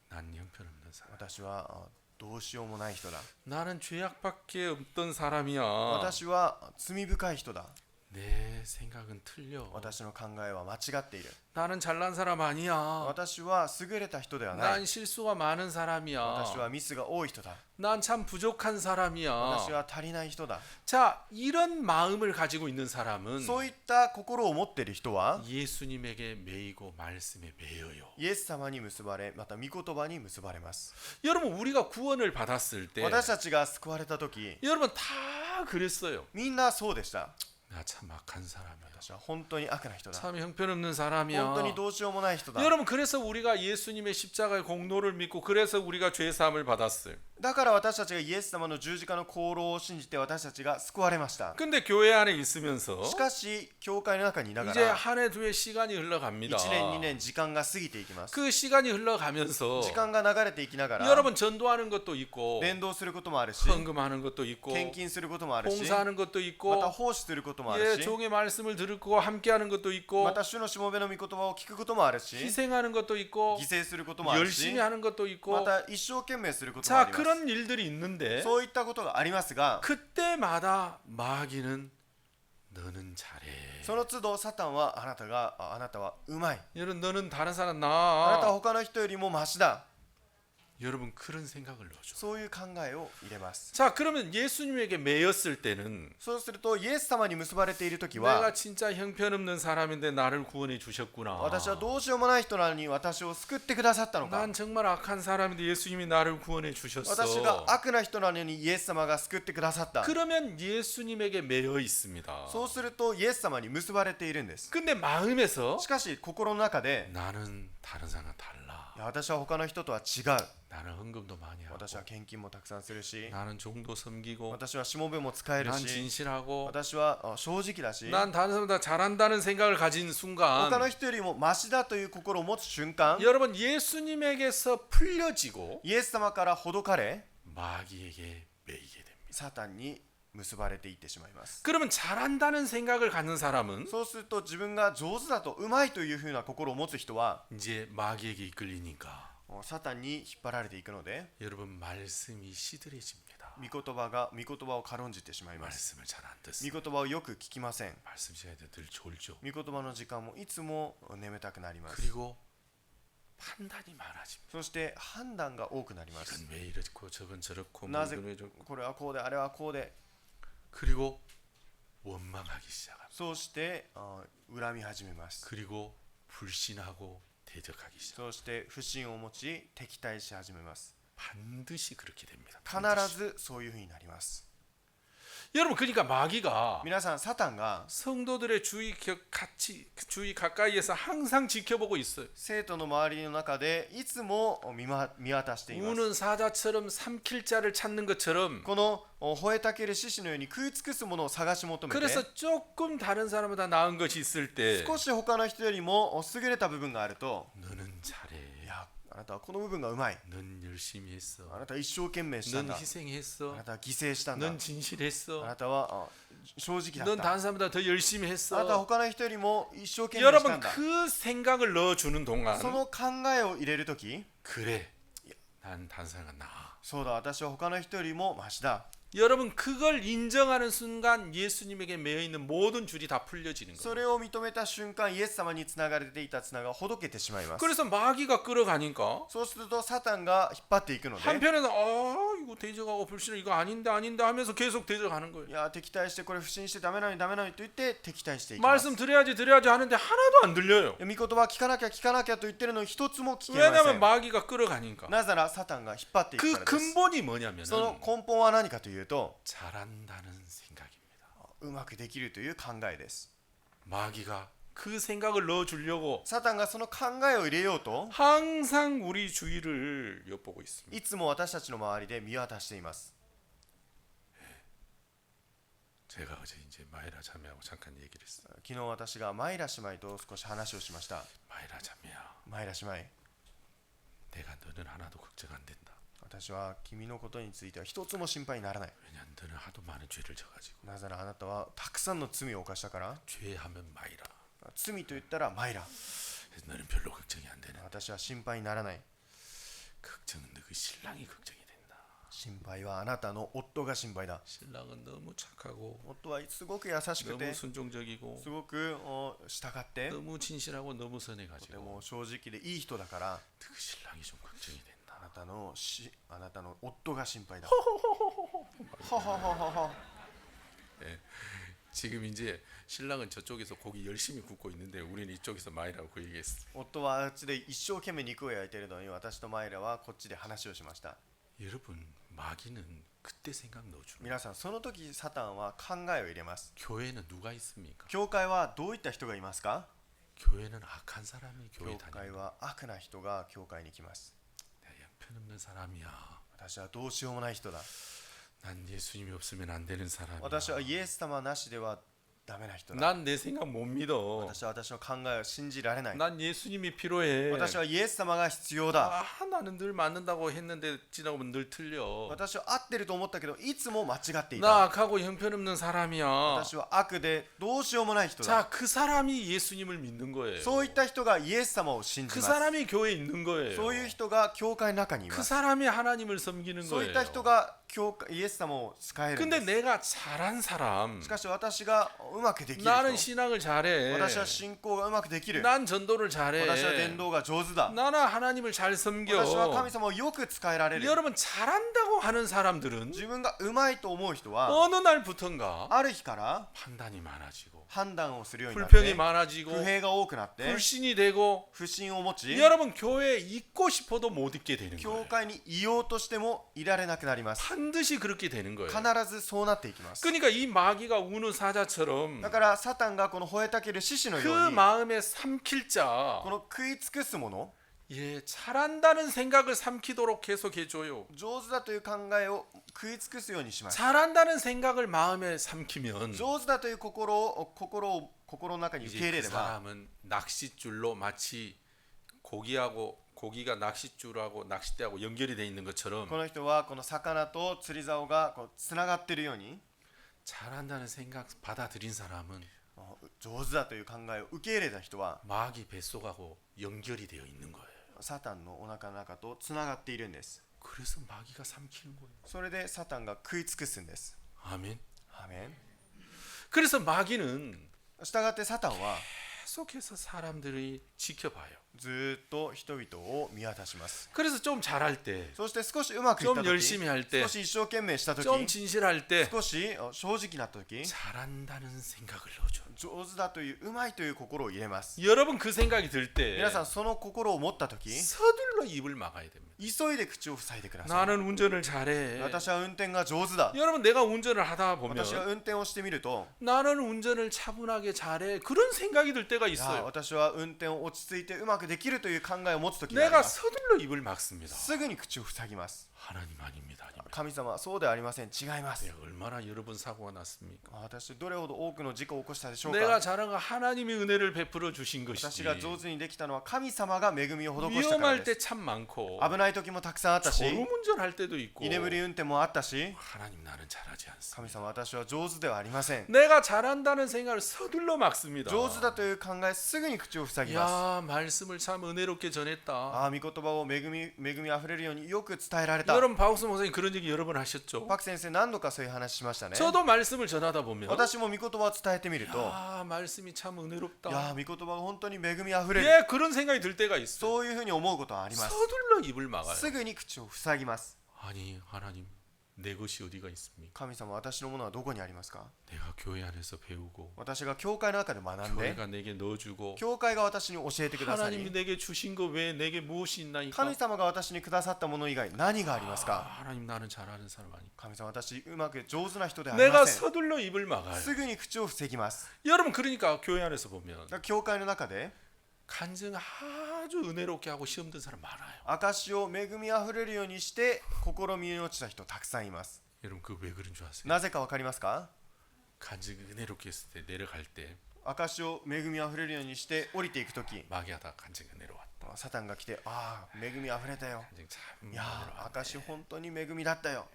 난 형편없는 사람. 私はどうしようもない人だ。 나는 죄악밖에 없던 사람이야. 私は罪深い人だ。 내 생각은 틀려. 私の考えは間違っている。 나는 잘난 사람 아니야. 私は優れた人ではない。 난 실수가 많은 사람이야. 私はミスが多い人だ。 난 참 부족한 私 사람이야. は足りない人だ。 자, 이런 마음을 가지고 있는 사람은 そういった心を持っている人は 예수님에게 매이고 말씀에 매여요. イエス様に結ばれ、また御言葉に結ばれます。 여러분 우리가 구원을 받았을 때 私たちが救われた時、 여러분 다 그랬어요. みんなそうでした。 나 참 악한 사람이야. 私は本当に悪な人だ。 참 형편없는 사람이야. 本当にどうしようもない人だ。 여러분 그래서 우리가 예수님의 십자가의 공로를 믿고 그래서 우리가 죄 사함을 받았어요. だから私たちがイエス様の十字架の功労を信じて私たちが救われました。 근데 교회 안에 있으면서 しかし教会の中にいなが 이제 ら 한 해 두 해 시간이 흘러갑니다. 1年2年時間が過ぎていきます。 그 시간이 흘러가면서 時間が流れていきながら 여러분 전도하는 것도 있고 伝道することもあるし、 헌금하는 것도 있고 献金することもあるし、 봉사하는 것도 また 있고 奉仕することもある 예, し、 종의 말씀을 듣고 함께하는 것도 있고 また主のしもべの御言葉を聞くこともあるし、 희생하는 것도 있고 犠牲することもあるし、 열심히 하는 것도 ま 있고 た一生懸命することもあ 자 ります。 그런 일들이 있는데 そういったことがありますが、 그때마다 마귀는 너는 잘해. その都度サタンはあなたはうまい、 여러분 너는 다른 사람 あなたは 나. 他の人よりもマシだ、 여러분 그런 생각을 넣어줘. そういう考えを入れます。 자 그러면 예수님에게 매였을 때는 そうするとイエス様に結ばれているときは、 내가 진짜 형편없는 사람인데 나를 구원해 주셨구나. 私はどうしようもない人なのに私を救ってくださったのか、 난 정말 악한 사람인데 예수님이 나를 구원해 주셨어. 私が悪な人なのにイエス様が救ってくださった。 그러면 예수님에게 매여 있습니다. そうするとイエス様に結ばれているんです。 근데 마음에서 しかし心の中で、 나는 다른 사람과 달라. いや私は他の人とは違う。 나는 헌금도 많이 하고 私は献金もたくさんするし、 나는 종도 섬기고 私はしもべも使える 난 し、 진실하고 私は正直だし、 난 다른 사람보다 잘한다는 생각을 가진 순간 他の人よりもマシだという心を持つ瞬間、 여러분 예수님에게서 풀려지고 イエス様からほどかれ、 마귀에게 매이게 됩니다. サタンに結ばれていってしまいます。 그러면 잘한다는 생각을 갖는 사람은 そうすると自分が上手だと、うまいというふうな心を持つ人は 이제 마귀에게 이끌리니까 サタンに引っ張られていくので、 여러분 말씀이 시들해집니다. 御言葉を軽んじてしまいます。 말씀을 잘 안 御 듣습니다. 言葉をよく聞きません。 말씀 시간에 늘 졸죠. 御言葉の時間もいつも眠たくなります。 그리고 판단이 많아집니다. そして判断が多くなります。 이건 왜 이렇고 저건 저렇고 뭐 なぜ 이건 왜 저렇고 これはこうで、あれはこうで、 그리고 원망하기 시작합니다. そうして恨み始めます。 그리고 불신하고 대적하기 시작. そして不信を持ち敵対し始めます。 반드시 그렇게 됩니다. 必 반드시. ずそういうふうになります。 여러분 그러니까 마귀가 皆さん、サタンが 성도들의 주의 가까이에서 항상 지켜보고 있어요. 生徒の周りの中でいつも見渡しています。 우는 사자처럼 삼킬 자를 찾는 것처럼 この吠えたける獅子のように食い尽くすものを探し求めて、 그래서 조금 다른 사람보다 나은 것이 있을 때 少し他の人よりも優れた部分があると、 너는 잘해. いや、あなたはこの部分がうまい、 넌 열심히 했어. あなたは一生懸命したん 넌 だ、 희생했어. あなたは犠牲したんだ、 넌 あ 진실했어. なたは正直だ 넌 った、 다른 사람보다 더 열심히 あなたは 했어. 他の人よりも一生懸命した 여러분 んだ。 그 생각을 넣어주는 동안 その考えを入れるとき、 그래. 난 다른 사람과 나아. そうだ、私は他の人よりもマシだ。 여러분 그걸 인정하는 순간 예수님에게 매여 있는 모든 줄이 다 풀려지는 そ 거예요. れを認めた瞬間、イエス様につながれていた綱がほどけてしまいます。 그래서 마귀가 끌어가니까 そうするとサタンが引っ張っていくので、 한편에는 이거 대적하고 불신을 이거 아닌데 하면서 계속 대적하는 거예요. いや、敵対してこれ不信してダメなのにダメなのにと言って敵対していきます。 말씀 드려야지 하는데 하나도 안 들려요. 御言葉聞かなきゃ聞かなきゃと言ってるのに一つも聞けませ 왜냐하면 ん。 마귀가 끌어가니까. なぜならサタンが引っ張っていく 그 からです。 근본이 뭐냐면은 その根本は何かというと、 잘한다는 생각입니다. うまくできるという考えです。 마귀가 그 생각을 넣어주려고 サタンがその考えを入れようと 항상 우리 주위를 엿보고 있습니다. いつも私たちの周りで見渡しています。 제가 어제 이제 마이라 자매하고 잠깐 얘기를 했어요. 昨日私がマイラ姉妹と少し話をしました。 마이라 자매야, マイラ姉妹、 내가 너는 하나도 걱정 안 된다. 私は君のことについては一つも心配にならない。 왜냐면 너는 하도 많은 죄를 져가지고 なぜならあなたはたくさんの罪を犯したから。 죄하면 마이라. 罪と言ったらマイラ。 그래서 너는 별로 걱정이 안 되는. 私は心配にならない。 걱정은 너 그 신랑이 걱정이 된다. 心配はあなたの夫が心配だ。 신랑은 너무 착하고 夫はすごく優しく 너무 て、 순종적이고 すごく従って、 너무 진실하고 너무 とて 선해가지고 も正直でいい人だから、 그 신랑이 좀 걱정이 된다. あなたの夫が心配だ。ははははは。 지금 이제 신랑은 저쪽에서 고기 열심히 굽고 있는데 우리는 이쪽에서 마이라고 그 얘기했어. 夫はあっちで一生懸命肉を焼いているのに、私とマイラはこっちで話をしました。 여러분 마귀는 그때 생각 넣어주는. 皆さん、その時サタンは考えを入れます。 교회는 누가 있습니까? 教会はどういった人がいますか？ 교회는 악한 사람이 교회 教会 다니는. は悪な人が教会に来ます。 내가 형편없는 사람이야. 私はどうしようもない人だ。 난 예수님이 없으면 안 되는 사람이야. 私はイエス様なしではダメな人だ。 난 내 생각 못 믿어. 私は私の考えを信じられない。 난 예수님이 필요해. 私はイエス様が必要だ。 나는 늘 맞는다고 했는데 지나보면 늘 틀려. 私は合ってると思ったけど、いつも間違ってい 나 た。 악하고 형편없는 사람이야. 私は悪でどうしようもない人だ。 자, 그 사람이 예수님을 믿는 거예요. そういった人がイエス様を信じ 그 ます。 사람이 교회에 있는 거예요. そういう人が教会の中にいま 그 す。 사람이 하나님을 섬기는 そういっ 거예요. た人がイエス様を使えるん 근데 です。 내가 잘한 사람, しかし私がうまくできる 나는 人、 신앙을 잘해. 私は信仰がうまくできる、 난 전도를 잘해. 私は伝道が上手だ、 나는 하나님을 잘 私は 섬겨. 神様をよく使えられる。 여러분 잘한다고 하는 사람들은 自分がうまいと思う人は 어느 날부턴가 ある日から 판단이 많아지고 判断をするようになっ 불평이 て、 많아지고 不平が多くなって、 불신이 되고 不信を持ち、 여러분 교회에 있고 싶어도 못 있게 되는 教 거예요. 会にいようとしてもいられなくなります。 반드시 그렇게 되는 거예요. 必ずそうなっていきます。 그러니까 이 마귀가 우는 사자처럼 だからサタンがこの吠えたける獅子の 그 ように、 마음에 삼킬 자, この食い尽くすもの、 예, 잘한다는 생각을 삼키도록 계속 해줘요. 上手だという考えを食い尽くすようにします。 잘한다는 생각을 마음에 삼키면 上手だという心の中に受け入 이제 れ 그 れば、 사람은 낚싯줄로 마치 고기가 낚싯줄하고 낚싯대하고 연결이 돼 있는 것처럼 この人はこの魚と釣り竿がつながっているように、 잘한다는 생각 받아들인 사람은 上手だという考えを受け入れた人は 마귀 뱃속하고 연결이 되어 있는 거예요. サタンのお腹の中とつながっているんです。 그래서 마귀가 삼키는 거예요. それでサタンが食い尽くすんです。 아멘. アーメン。 그래서 마귀는 したがってサタンは 계속해서 사람들이 지켜봐요. ずっと人々を見渡します。 그래서 좀 잘할 때, そして少しうまくいった 좀 時、 열심히 할 때, 少し一生懸命した時、 좀 진실할 때 少し正直な時、 잘한다는 생각을 넣어줘. 上手だといううまいという心を入れます。 여러분 그 생각이 들 때 皆さん、その心を持った時、 서둘러 입을 막아야 됩니다. 急いで口を塞いでください。 나는 운전을 잘해. 私は運転が上手だ。 여러분 내가 운전을 하다 私が 보면 運転をしてみると、 나는 운전을 차분하게 잘해. 그런 생각이 들 때가 いや 있어요. 私は運転を落ち着いてうまくできるという考えを持つ時があり 내가 ます。 서둘러 입을 막습니다. すぐに口を塞ぎます。 하나님 아닙니다. 아닙니다. 神様はそうではありません。違います。 내가 얼마나 여러 번 사고가 났습니까? 私どれほど多くの事故を起こしたでしょう 내가 か。 잘한 건 하나님이 은혜를 베풀어 주신 私 것이지. が上手にできたのは神様が恵みを施したから 위험할 で 때 참 많고 す。危ない時もたくさんあったし、 졸음운전할 때도 있고. 居眠り運転もあったし、 하나님 나는 잘하지 않습니다. 神様私は上手ではありません。 내가 잘한다는 생각을 서둘러 막습니다. 上手だという考えすぐに口を塞ぎます。 야 말씀을 참 은혜롭게 전했다. ああ、御言葉を恵みあふれるようによく伝えられた。 여러분 박수 목사님 그런 얘기 여러 번 하셨죠? パク先生何度かそういう話しましたね。 저도 말씀을 전하다 보면 私も御言葉を伝えてみると、 야 말씀이 참 いや 은혜롭다. ー、御言葉が本当に恵みあふれる。 예 그런 생각이 들 때가 있어요. そういうふうに思うことはあります。 서둘러 입을 막아요. すぐに口を塞ぎます。 아니 하나님 내 것이 어디가 있습니까? 神様、私のものはどこにありますか。 내가 교회 안에서 배우고 私が教会の中で学んで、 교회가 내게 넣어주고 教会が私に教えてくださ 하나님이 り、 내게 주신 거 외에 내게 무엇이 있나이까? 神様が私にくださったもの以外何がありますか。 하나님 나는 잘하는 사람 아니까. 神様、私うまく上手な人ではあり 내가 ません。 서둘러 입을 막아요. すぐに口を防ぎます。 여러분 그러니까 교회 안에서 보면 だから教会の中で 간증 아주 은혜롭게 하고 시험 든 사람 많아요. 証を恵みあふれるようにして試みに落ちた人たくさんいます。 여러분 그 왜 그런 줄 아세요? なぜかわかりますか。 간증 은혜롭게 했을 때 내려갈 때 証を恵みあふれるようにして降りていくとき、 마귀하다 간증 은혜로웠다. サタンが来て、ああ、恵みあふれたよ。 간증 참 いやー、 은혜로웠다. 証本当に恵みだったよ。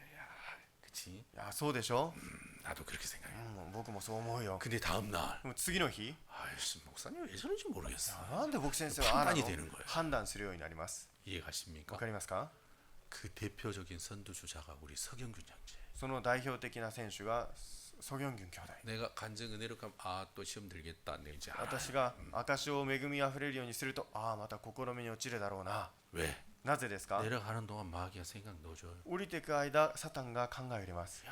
그치? いやー、そうでしょ。 나도 그렇게 생각해. 僕もそう思うよ。 근데 다음 날 でも次の日、 아이씨 목사님 왜 저런지 모르겠어. なんで僕先生はああなの 판단이 되는 거예요. 判断するようになります。 이해가십니까? わかりますか。 그 대표적인 선두주자가 우리 서경균 형제. その代表的な選手がソギョンギュン兄弟。 내가 간증 은혜롭게 하면 아또 시험 들겠다. 내 이제 알아요. 私が証を恵みあふれるようにすると、ああ、また試みに落ちるだろうな。 왜? なぜですか。 내려가는 동안 마귀가 생각 넣어줘요. 降りていく間、サタンが考えを入れます。 야,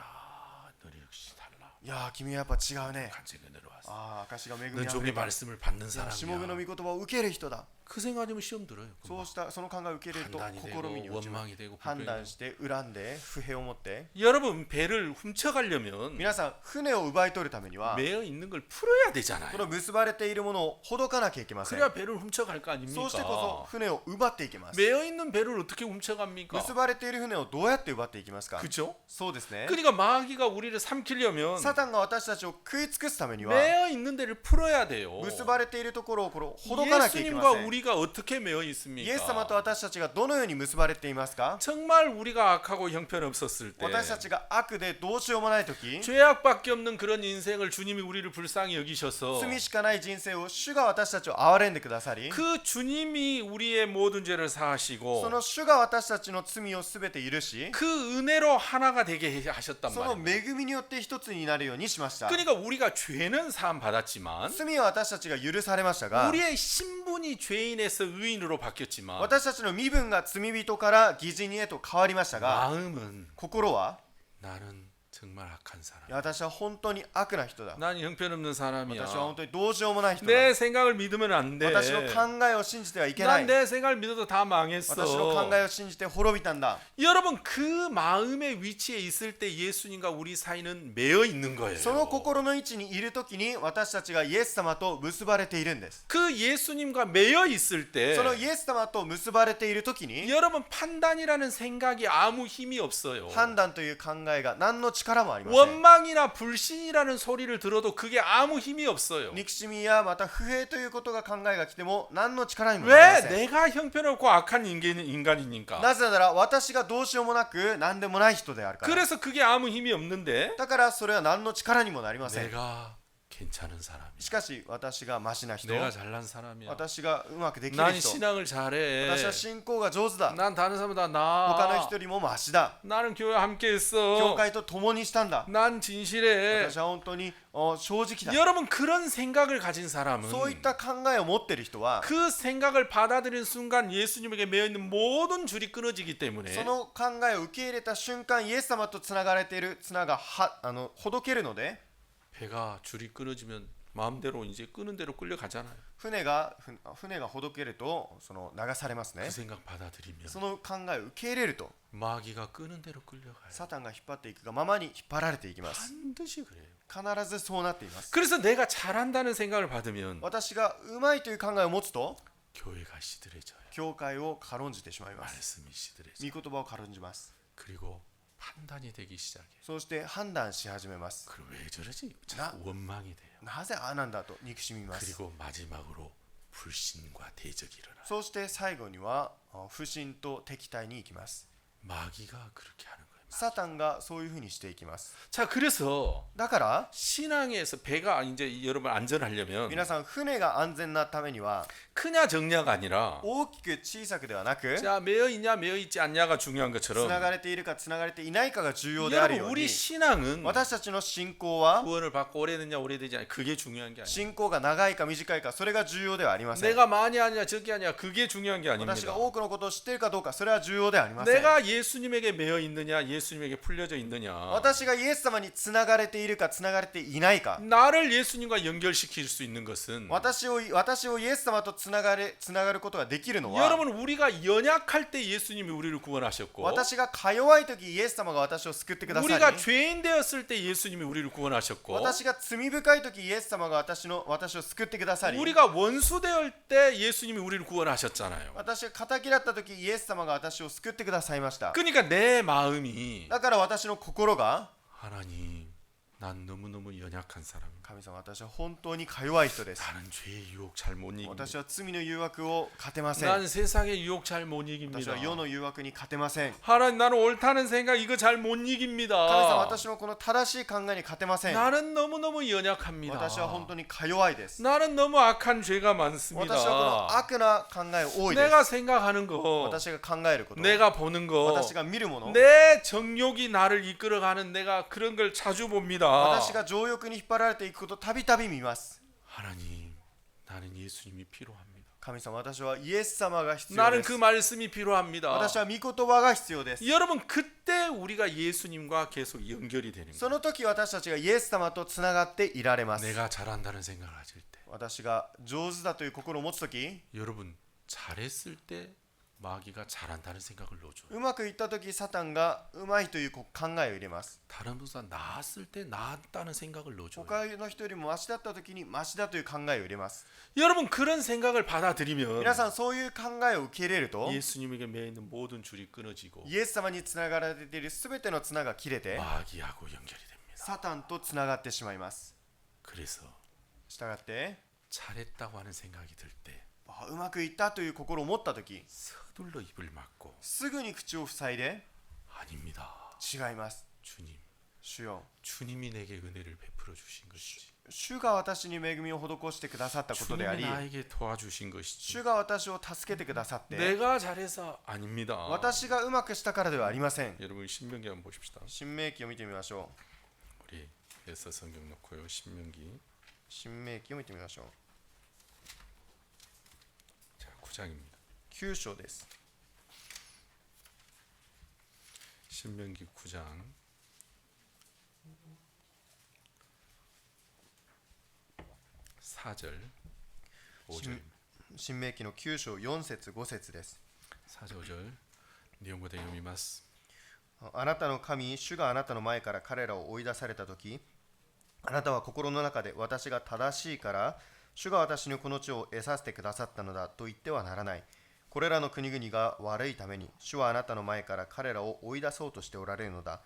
너네 역시 달라. いやー、君はやっぱ違うね。 간증 은혜로 왔어. ああ、証が恵み 넌 あふれ 종의 た。 말씀을 받는 しもべの 사람이야. 御言葉を受ける人だ。 그 생각이면 시험 들어요. そうしたその考えを受け入れると 판단이 試 되고 みに落ちます。 원망이 되고 判 불평이 断 되고. して恨んで不平を持って、 여러분 배를 훔쳐가려면 皆さん船を奪い取るためには 매어 있는 걸 풀어야 こ 되잖아요. の結ばれているものをほどかなきゃいけません。 그래야 배를 훔쳐갈 거 そうしてこ 아닙니까? そ船を奪っていきます。 매어 있는 배를 어떻게 훔쳐갑니까? 結ばれている船をどうやって奪っていきますか。 그죠? そうですね。 그러니까 마귀가 우리를 삼키려면 サタンが私たちを食い尽くすためには 매어 있는 데를 풀어야 돼요. 結ばれているところをほどかなきゃいけませ 예수님과 ん。 우리가 어떻게 매어 イエ 있습니까? ス様と私たちがどのように結ばれていますか。 정말 우리가 악하고 형편없었을 때 私たちが悪でどうしようもない時、 죄악밖에 없는 그런 인생을 주님이 우리를 불쌍히 여기셔서 罪しかない人生を主が私たちを憐れんでくださり、 그 주님이 우리의 모든 죄를 そ 사하시고 の主が私たちの罪をすべて許し、 그 은혜로 하나가 되게 하셨단 その 말이에요. 恵みによって一つになるようにしました。 그러니까 우리가 죄는 사함 받았지만 罪は私たちが許されましたが、 우리의 신분이 죄인에서 의인으로 바뀌었지만 私たちの身分が罪人から義人へと変わりましたが、 마음은 心は 나는 정말 악한 사람. 私は本当に悪な人だ。 난 형편없는 사람이야. 私は本当にどうしようもない人だ。 내 생각을 믿으면 안 돼. 私の考えを信じてはいけない。 난 내 생각을 믿어도 다 망했어. 私の考えを信じて滅びたんだ。 여러분 그 마음의 위치에 있을 때 예수님과 우리 사이는 매여 있는 거예요. その心の位置にいるときに私たちがイエス様と結ばれているんです。 그 예수님과 매여 있을 때 そのイエス様と結ばれているときに 여러분 판단이라는 생각이 아무 힘이 없어요. 判断という考えが何の力もありません。 원망이나 불신이라는 소리를 들어도 그게 아무 힘이 없어요. 憎しみやまた不平ということが考えが来ても何の力にもなりま 왜 せん。 내가 형편없고 악한 인간이니까. なぜなら私がどうしようもなく何でもない人であるから。 그래서 그게 아무 힘이 없는데 だからそれは何の力にもなりません。 내가 괜찮은 사람이야. しかし私がマシな人、 내가 잘난 사람이야. 私がうまくできる 난 人、 신앙을 잘해. 私は信仰が上手だ。 난 다른 사람보다 他の 나아. 人よりもマシだ。 나는 교회 함께 教 했어. 会と共にしたんだ。 난 진실해. 私は本当に正直だ。 여러분 그런 생각을 가진 사람은 そういった考えを持っている人は、 그 생각을 받아들이는 순간 예수님에게 매여 있는 모든 줄이 끊어지기 そ 때문에 の考えを受け入れた瞬間、イエス様とつながれている綱がほどけるので、 배가 줄이 끊어지면 마음대로 이제 끄는 대로 끌려가잖아요. 船がほどけるとその流されますね 그 생각 받아들이면 その考えを受け入れると 마귀가 끄는 대로 끌려가요. サタンが引っ張っていくがままに引っ張られていきます 반드시 그래요. 必ずそうなっています 그래서 내가 잘한다는 생각을 받으면 私がうまいという考えを持つと 교회가 시들해져요. 教会を軽んじてしまいます 말씀이 시들해져요. 御言葉を軽んじます 그리고 판단이 되기 시작해요. そうして判断し始めます 그럼 왜 저러지? 자꾸 원망이 돼요. なぜああなんだと憎しみます 그리고 마지막으로 불신과 대적이 일어나요. そうして最後には不信と敵対に行きます 마귀가 그렇게 하는 거예요. サタンがそういうふうにしていきます 자, 그래서 だから 신앙에서 배가 이제 여러분 안전하려면 皆さん船が安全なためには 크냐 적냐가 아니라 大きく小さくではなく 자, 매여 있냐 매여 있지 않냐가 중요한 つ 것처럼 ながれているかつながれていないかが重要である 여러분 よう 우리 に 신앙은 私たちの信仰は 구원을 받고 오래됐냐 오래되지 않냐 그게 중요한 게 아니에요. 信仰が長いか短いかそれが重要ではありません 내가 많이 하냐 적게 하냐 그게 중요한 게 私 아닙니다. が多くのことを知っているかどうかそれは重要ではありません 내가 예수님에게 매여 있느냐 예수님에게 풀려져 있느냐 私がイエス様につながれているかつながれていないか 나를 예수님과 연결시킬 수 있는 것은 私をイエス様とつながることができるのは 여러분 우리가 연약할 때 예수님이 우리를 구원하셨고 私がか弱い時イエス様が私を救ってくださり 우리가 죄인 되었을 때 예수님이 우리를 구원하셨고 私が罪深い時イエス様が私を救ってくださり 우리가 원수 되을 때 예수님이 우리를 구원하셨잖아요. 私が敵だった時イエス様が私を救ってくださいました 그러니까 내 마음이 だから私の心が 하나님 난 너무너무 연약한 사람입니다. 神様私は本当にか弱い人です 나는 죄의 유혹 잘 못 이깁니다. 私は罪の誘惑を勝てません 난 세상의 유혹 잘 못 私 이깁니다. は世の誘惑に勝てません 하나님 나는 옳다는 생각 이거 잘 못 神様 이깁니다. 私のこの正しい考えに勝てません 나는 너무너무 연약합니다. 私は本当にか弱いです 나는 너무 악한 죄가 私はこ 많습니다. の悪な考え多いです 내가 생각하는 거, 私が考えること 내가 보는 거, 私が見るもの 내 정욕이 나를 이끌어가는 내가 그런 걸 자주 봅니다. 私が情欲に引っ張られていくことをたびたび見ます 하나님, 나는 예수님이 필요합니다. 神様私はイエス様が必要 나는 で 그 す 말씀이 필요합니다. 私は御言葉が必要です 여러분 그때 우리가 예수님과 계속 연결이 되는 そ 거예요. の時私たちがイエス様とつながっていられます 내가 잘한다는 생각을 가질 때, 私が上手だという心を持つ時 여러분 잘했을 때 마귀가 잘한다는 생각을 넣어줘요. うまくいった時サタンがうまいという考えを入れます 다른 분보다 나았을 때 나았다는 생각을 넣어줘요. 他の人よりもマシだった時にマシだという考えを入れます 여러분 그런 생각을 받아들이면 皆さんそういう考えを受け入れると 예수님에게 매여 있는 모든 줄이 끊어지고 イエス様につながられているすべての綱が切れて 마귀하고 연결이 됩니다. サタンとつながってしまいます 그래서 したがって 잘했다고 하는 생각이 들 때 うまくいったという心を持った時 서둘러 입을 막고 すぐに口を塞いで 아닙니다. 違います 주님, 主よ 주님이 내게 은혜를 베풀어 주신 것이지. 主が私に恵みを施してくださったことであ 주님이 り 나에게 도와주신 것이지. 主が私を助けてくださって 내가 잘해서 아닙니다. 私がうまくしたからではありません 여러분 신명기 한번 보십시다. 新明記を見てみましょう 우리 에서 성경 놓고요. 신명기. 新明記を見てみましょう 자, 9장입니다. 9章です 신명기 9장 4절 5절입니다. 新明記の9章4節5節です 4절 5절. 日本語で読みます。あなたの神、主があなたの前から彼らを追い出されたとき、あなたは心の中で私が正しいから、主が私にこの地を得させてくださったのだと言ってはならない。これらの国々が悪いために、主はあなたの前から彼らを追い出そうとしておられるのだ。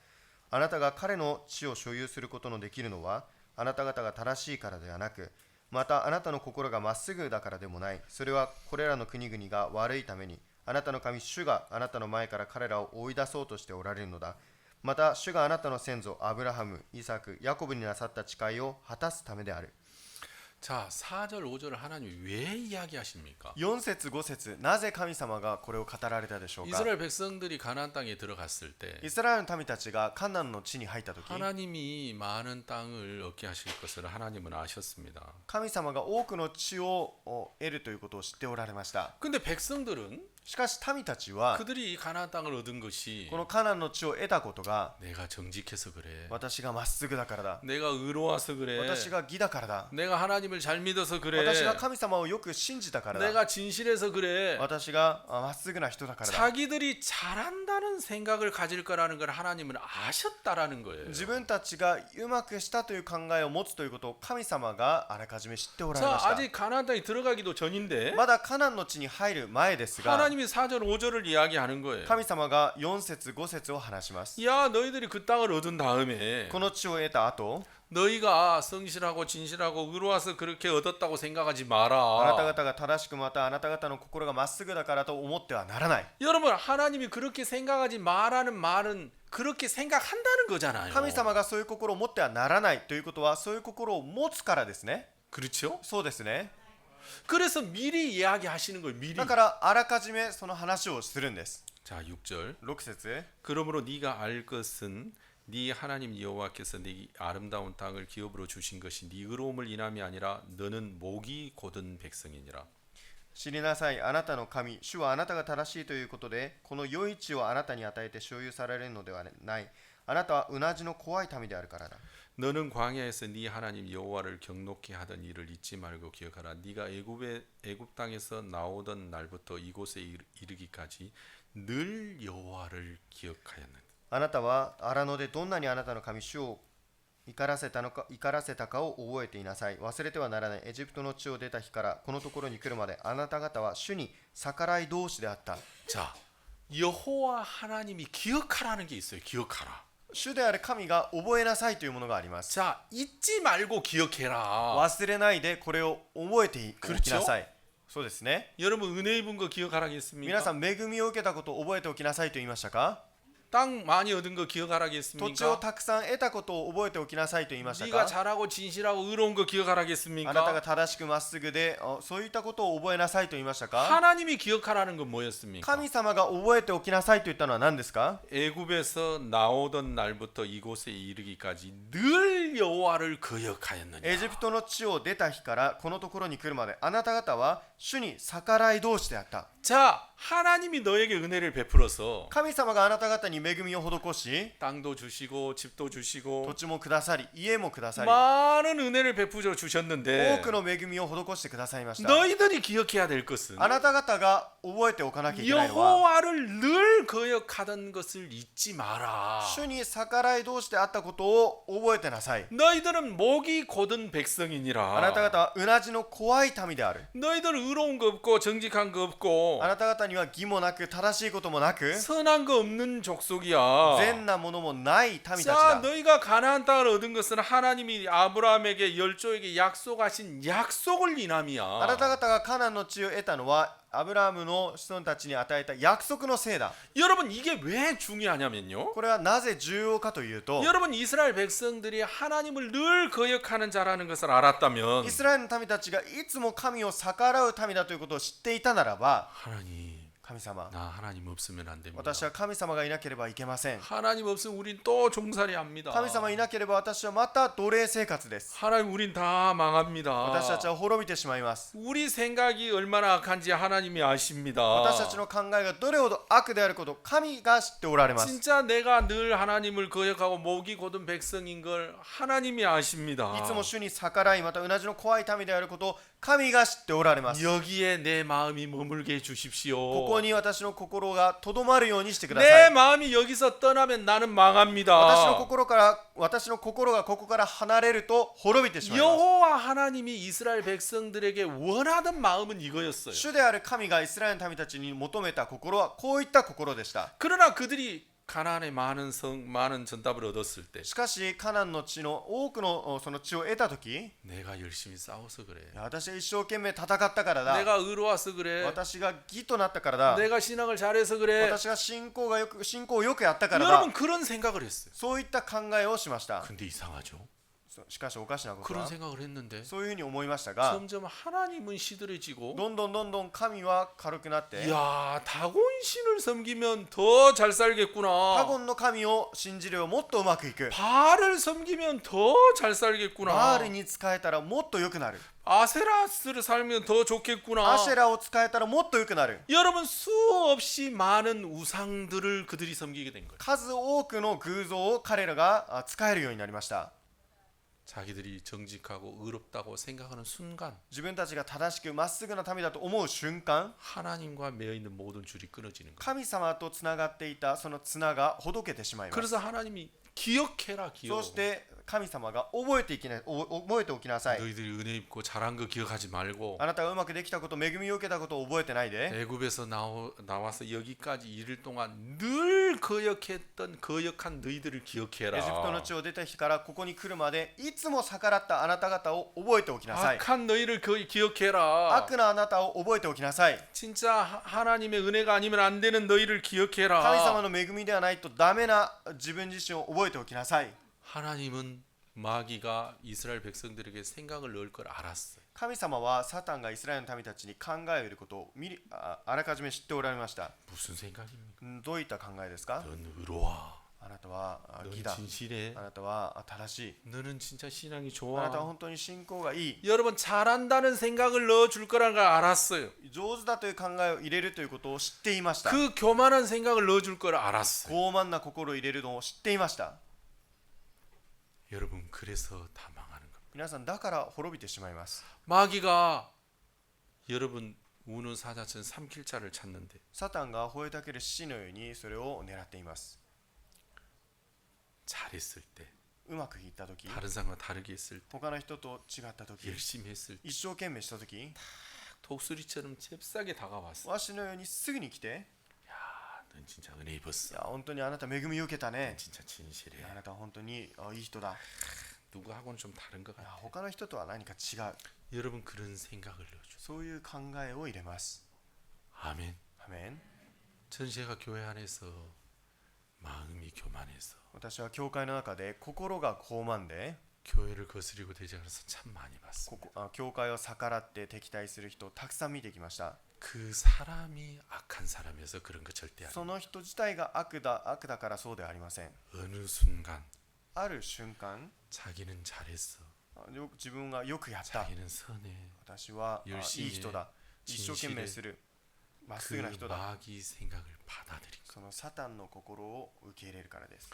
あなたが彼の地を所有することのできるのは、あなた方が正しいからではなく、またあなたの心がまっすぐだからでもない。それはこれらの国々が悪いために、あなたの神主があなたの前から彼らを追い出そうとしておられるのだ。また主があなたの先祖アブラハム、イサク、ヤコブになさった誓いを果たすためである。 자, 4절 5절을 하나님이 왜 이야기하십니까? 4節5節なぜ神様がこれを語られたでしょうか 이스라엘 백성들이 가나안 땅에 들어갔을 때 イスラエルの民たちがカナンの地に入った時 하나님이 많은 땅을 얻게 하실 것을 하나님은 아셨습니다. 神様が多くの地を得るということを知っておられました 근데 백성들은 しかし民たちは 그들이 이 가나안 땅을 얻은 것이 このカナンの地を得たことが 내가 정직해서 그래. 私がまっすぐだからだ 내가 의로워서 그래. 私が義だからだ 내가 하나님을 잘 믿어서 그래. 私が神様をよく信じたからだ 내가 진실해서 그래. 私がまっすぐな人だからだ 자기들이 잘한다는 생각을 가질 거라는 걸 하나님은 아셨다라는 거예요. 自分たちがうまくしたという考えを持つということを神様があらかじめ知っておられまし 자, た 아직 가나안 땅에 들어가기도 전인데 まだカナンの地に入る前ですが 하나님이 4절 5절을 이야기하는 거예요. 神様が4節5節を話します 야, 너희들이 그 땅을 얻은 다음에 この地を得た後 너희가 성실하고 진실하고 의로워서 그렇게 얻었다고 생각하지 あなた 마라. 方が正しくまたあなた方の心がまっすぐだからと思ってはならない 여러분, 하나님이 그렇게 생각하지 마라는 말은 그렇게 생각한다는 거잖아요. 神様がそういう心を持ってはならないということはそういう心を持つからですね 그렇죠? そうですね 그래서 미리 이야기하시는 거예요. 미리. だからあらかじめその話をするんです 자, 6절. 6節 그러므로 네가 알 것은 네 하나님 여호와께서 네 아름다운 땅을 기업으로 주신 것이 네 의로움을 인함이 아니라 너는 목이 곧은 백성이니라. 知りなさいあなたの神主はあなたが正しいということでこの良い地をあなたに与えて所有されるのではないあなたはうなじの怖い民であるからだ 너는 광야에서 네 하나님 여호와를 경노케 하던 일을 잊지 말고 기억하라. 네가 애굽 땅에서 나오던 날부터 이곳에 이르기까지 늘 여호와를 기억하였느니라. あなたは荒野でどんなにあなたの神主を怒らせたかを覚えていなさい。忘れてはならない。エジプトの地を出た日からこのところに来るまであなた方は主に逆らい同士であった。 자, 여호와 하나님이 기억하라는 게 있어요. 기억하라. 主である神が覚えなさいというものがあります。 자, 잊지 말고 기억해라. 忘れないでこれを覚えておきなさい。そうですね。 여러분 은혜 입은 거 기억하라겠습니까? 皆さん恵みを受けたことを覚えておきなさいと言いましたか？ 땅 많이 얻은 거 土地を 기억하라겠습니까? たくさん得たことを覚えておきなさいと言いました 네가 か？ 잘하고 진실하고 의로운 거 あなたが 기억하라겠습니까? 正しくまっすぐでそういったことを覚えなさいと言いましたか？ 하나님이 기억하라는 건 뭐였습니까? 神様が覚えておきなさいと言ったのは何ですか？ 애굽에서 나오던 날부터 이곳에 이르기까지 늘 여호와를 エ 기억하였느냐. ジプトの地を出た日からこのところに来るまであなた方は主に逆らい同士であった。 자, 하나님이 너에게 은혜를 베풀어서 神様があなた方に恵みを施し 땅도 주시고 집도 土 주시고 地もくださり家もくださり 많은 은혜를 베풀어 주셨는데 多くの恵みを施してくださいました。 너희들이 기억해야 될 것은 あなた方が覚えておかなきゃいけないのは 여호와를 늘 기억하던 것을 잊지 마라. 主に逆らい同士であったことを覚えてなさい。 너희들은 목이 곧은 あなた 백성이니라. 方はうなじの怖い民である。 너희들은 의로운 거 없고 정직한 거 없고 あなた方には義もなく正しいこともなく 선한 거 없는 족속이야. 善なものもない民たち 자, だ。 너희가 가나안 땅을 얻은 것은 하나님이 아브라함에게 열조에게 약속하신 약속을 인함이야. あなた方がカナンの地を得たのはアブラハムの子孫たちに与えた約束のせいだ。 여러분 이게 왜 중요하냐면요. これはなぜ重要かというと 여러분 이스라엘 백성들이 하나님을 늘 거역하는 자라는 것을 알았다면 イスラエルの民たちがいつも神を逆らう民だということを知っていたならば 하나님 神様 나 하나님 없으면 안 됩니다. 私は神様がいなければいけません。 하나님 없으면 우린 또 종살이 합니다. 神様いなければ私はまた奴隷生活です。 하나님 우린 다 망합니다. 私たちは滅びてしまいます。 우리 생각이 얼마나 악한지 하나님이 아십니다. 私たちの考えがどれほど悪であることを神が知っておられます。 진짜 내가 늘 하나님을 거역하고 목이 곧은 백성인 걸 하나님이 아십니다. いつも主に逆らいまたうなじの怖い民であることを神が知っておられます。 여기에 내 마음이 머물게 こ 해주십시오. こに私の心がとどまるようにしてくださ 내 い。 마음이 여기서 떠나면 나는 망합니다. 私の心がここから離れると滅びてしまいます。 여호와 하나님이 이스라엘 백성들에게 원하던 마음은 이거였어요. 主である神がイスラエルの民たちに求めた心はこういった心でした。 그러나 그들이 가나안에 많은 전답을 얻었을 때 しかしカナンの地の多くのその地を得たとき、 내가 열심히 싸워서 그래. 私は一生懸命戦ったからだ。 내가 의로워서 그래. 私が義となったからだ。 내가 신앙을 잘해서 그래. 私が信仰をよくやったからだ。 여러분 그런 생각을 했어요. そういった考えをしました。 근데 이상하죠. しかしおかしなこと 그런 は 생각을 했는데 そういうふうに思いましたが 점점 하나님은 시들해지고 どんどん神は軽くなって 야 다곤신을 섬기면 더 잘 タ 살겠구나. ゴンの神を信じるよもっとうまくいく 바알을 섬기면 더 잘 バー 살겠구나. ルに使えたらもっと良くなる 아세라스를 살면 더 ア 좋겠구나. シェラを使えたらもっと良くなる 여러분 수없이 많은 우상들을 그들이 섬기게 된 거예요. 数多くの偶像を彼らが使えるようになりました 자기들이 정직하고 의롭다고 생각하는 순간 自分たちが正しくまっすぐな民だと思う瞬間 하나님과 매여 있는 모든 줄이 끊어지는 거예요. 神様とつながっていたその綱がほどけてしまいます 그래서 하나님이 기억해라 そ 기억. して神様が覚えておきなさい 너희들이 은혜 입고 잘한 거 기억하지 말고 あなたがうまくできたこと恵みを受けたことを覚えてないで 애굽에서 나와서 여기까지 이를 동안 늘 거역했던 거역한 너희들을 エジプトの 기억해라. 地を出た日からここに来るまでいつも逆らったあなた方を覚えておきなさい 악한 너희를 기억해라. 悪なあなたを覚えておきなさい 진짜 하나님의 은혜가 아니면 안 되는 너희를 神様 기억해라. の恵みではないとダメな自分自身を覚えておきなさい 하나님은 마귀가 이스라엘 백성들에게 생각을 넣을 걸 알았어요. 神様はサタンがイスラエルの民たちに考えることをあらかじめ知っておられました 무슨 생각입니까? どういった考えですか 넌 의로워. あなたは 넌 義だ 진실해. あなたは正しい 너는 진짜 신앙이 あなたは 좋아. 本当に信仰がいい 여러분 잘한다는 생각을 넣어줄 거라는 걸 알았어요. 上手だという考えを入れるということを知っていました 그 교만한 생각을 넣어줄 걸 알았어요. 傲慢な心を入れるのを知っていました 여러분 그래서 다 망하는 겁니다. 皆さんだから滅びてしまいます 마귀가 여러분 우는 사자처럼 삼킬 자를 찾는데 サタンが吠えたける獅子のようにそれを狙っています 잘했을 때 うまくいった時 다른 사람과 다르게 했을 때 他の人と違った時 열심히 했을 때 一生懸命した時 독수리처럼 잽싸게 다가왔어. わしのようにすぐに来て 넌 진짜 은혜 い 입었어. や本当にあなた恵みを受けた 넌 ね 진짜 진실해. あなたは本当にいい人だ 누구하고는 좀 다른 것 いや 같아. 他の人とは何か違う 여러분 그런 생각을 넣어줘. そういう考えを入れます 아멘. アメン 전 제가 교회 안에서 마음이 교만해서 私は教会の中で心が傲慢で 교회를 거스리고 대적해서 참 많이 봤습니다. 教会を逆らって敵対する人をたくさん見てきました 그 사람이 악한 사람이어서 그런 거 절대 そ 아니에요. の人自体が悪だからそうではありません 어느 순간 ある瞬間 자기는 잘했어. 自分がよくやった 자기는 선해. 私はいい 열심히 人だ一生懸命するまっすぐな 그 人だ 마귀 생각을 받아들인 거. そのサタンの心を受け入れるからです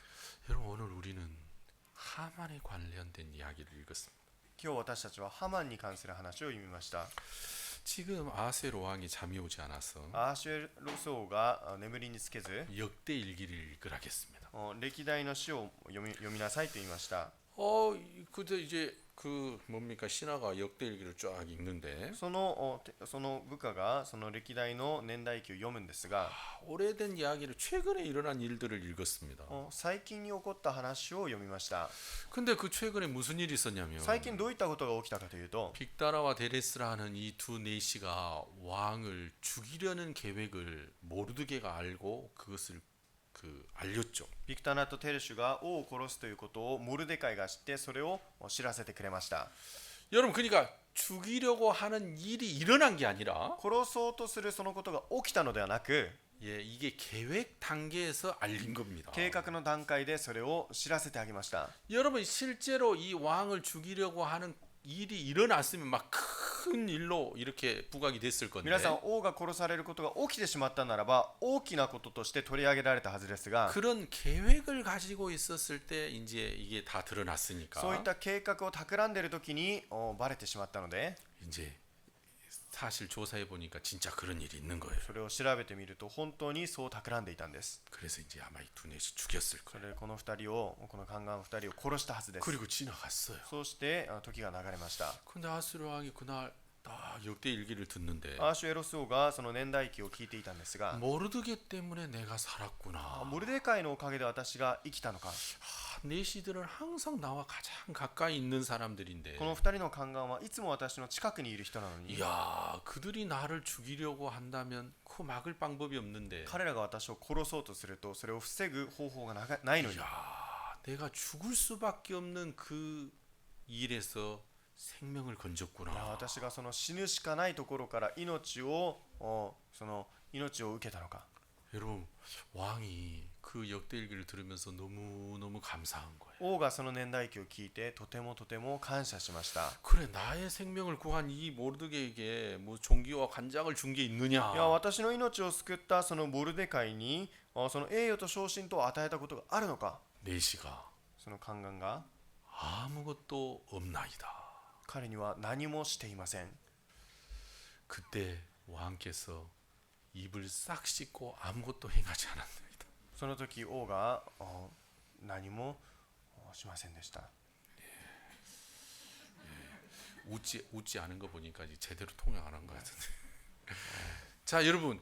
여러분 오늘 우리는 하만에 관련된 이야기를 읽었습니다. 今日私たちはハマンに関する話を読みました 지금 아하스웨로 왕이 잠이 오지 않아서 アーシュエロ王が眠りにつけず 역대 일기를 읽으라겠습니다. 歴代の詩を読みなさいと言いました 그때 이제 그 뭡니까 신하가 역대 일기를 쫙 읽는데 その部下がその歴代の年代記を読むんですが 오래된 이야기를 최근에 일어난 일들을 읽었습니다. 最近に起こった話を読みました 근데 그 최근에 무슨 일이 있었냐면 最近どういったことが起きたかというと 빅다라와 데레스라는 이 두 내시가 왕을 죽이려는 계획을 모르드게가 알고 그것을 알렸죠. ビクタナとテレシュが王を殺すということをモルデカイが知ってそれを知らせてくれました 여러분 그러니까 죽이려고 하는 일이 일어난 게 아니라 殺そうとするそのことが起きたのではなく 예, 이게 계획 단계에서 알린 겁니다. 計画の段階でそれを知らせてあげました 여러분 실제로 이 왕을 죽이려고 하는 일이 일어났으면 막 큰 일로 이렇게 부각이 됐을 건데 皆さん王が殺されることが起きてしまったならば大きなこととして取り上げられたはずですが 그런 계획을 가지고 있었을 때 이제 이게 다 드러났으니까 そういった計画を企んでいる時にバレてしまったので 이제 사실 조사해 보니까 진짜 그런 일이 있는 거예요. それを調べてみると本当にそう企んでいたんです 그래서 이제 아마 이 두 넷이 죽였을 そ 거예요. れでこの宦官2人を殺したはずです 그리고 지나갔어요. そうして時が流れました 근데 아수르 왕이 그날 딱 역대 일기를 듣는데 アーシュエロス王がその年代記を聞いていたんですが 모르드게 때문에 내가 살았구나. モルデカイのおかげで私が生きたのか 내시들은 항상 나와 가장 가까이 있는 사람들인데 この2人の宦官はいつも私の近くにいる人なのに 야 그들이 나를 죽이려고 한다면 그 막을 방법이 없는데 彼らが私を殺そうとするとそれを防ぐ方法がないのに 야 내가 죽을 수밖에 없는 그 일에서 생명을 いや 건졌구나. 私がその死ぬしかないところから命をその命を受けたのか。 여러분 왕이 그 역대일기를 들으면서 너무너무 감사한 거예요. 王がその年代記を聞いてとてもとても感謝しました。 그래 나의 생명을 구한 이 모르드게에게 뭐 종기와 관장을 준 게 있느냐? いや私の命を救ったそのモルデカイにその栄誉と昇進と与えたことがあるのか。 내시가 その宦官が 아무것도 없나이다. 彼には何もしていません。 그때 왕께서 입을 싹 씻고 아무것도 행하지 않았습니다. その時王が何もしませんでした。 웃지 않은 거 보니까 이제 제대로 통역 안 한 것 같은데. 자 여러분,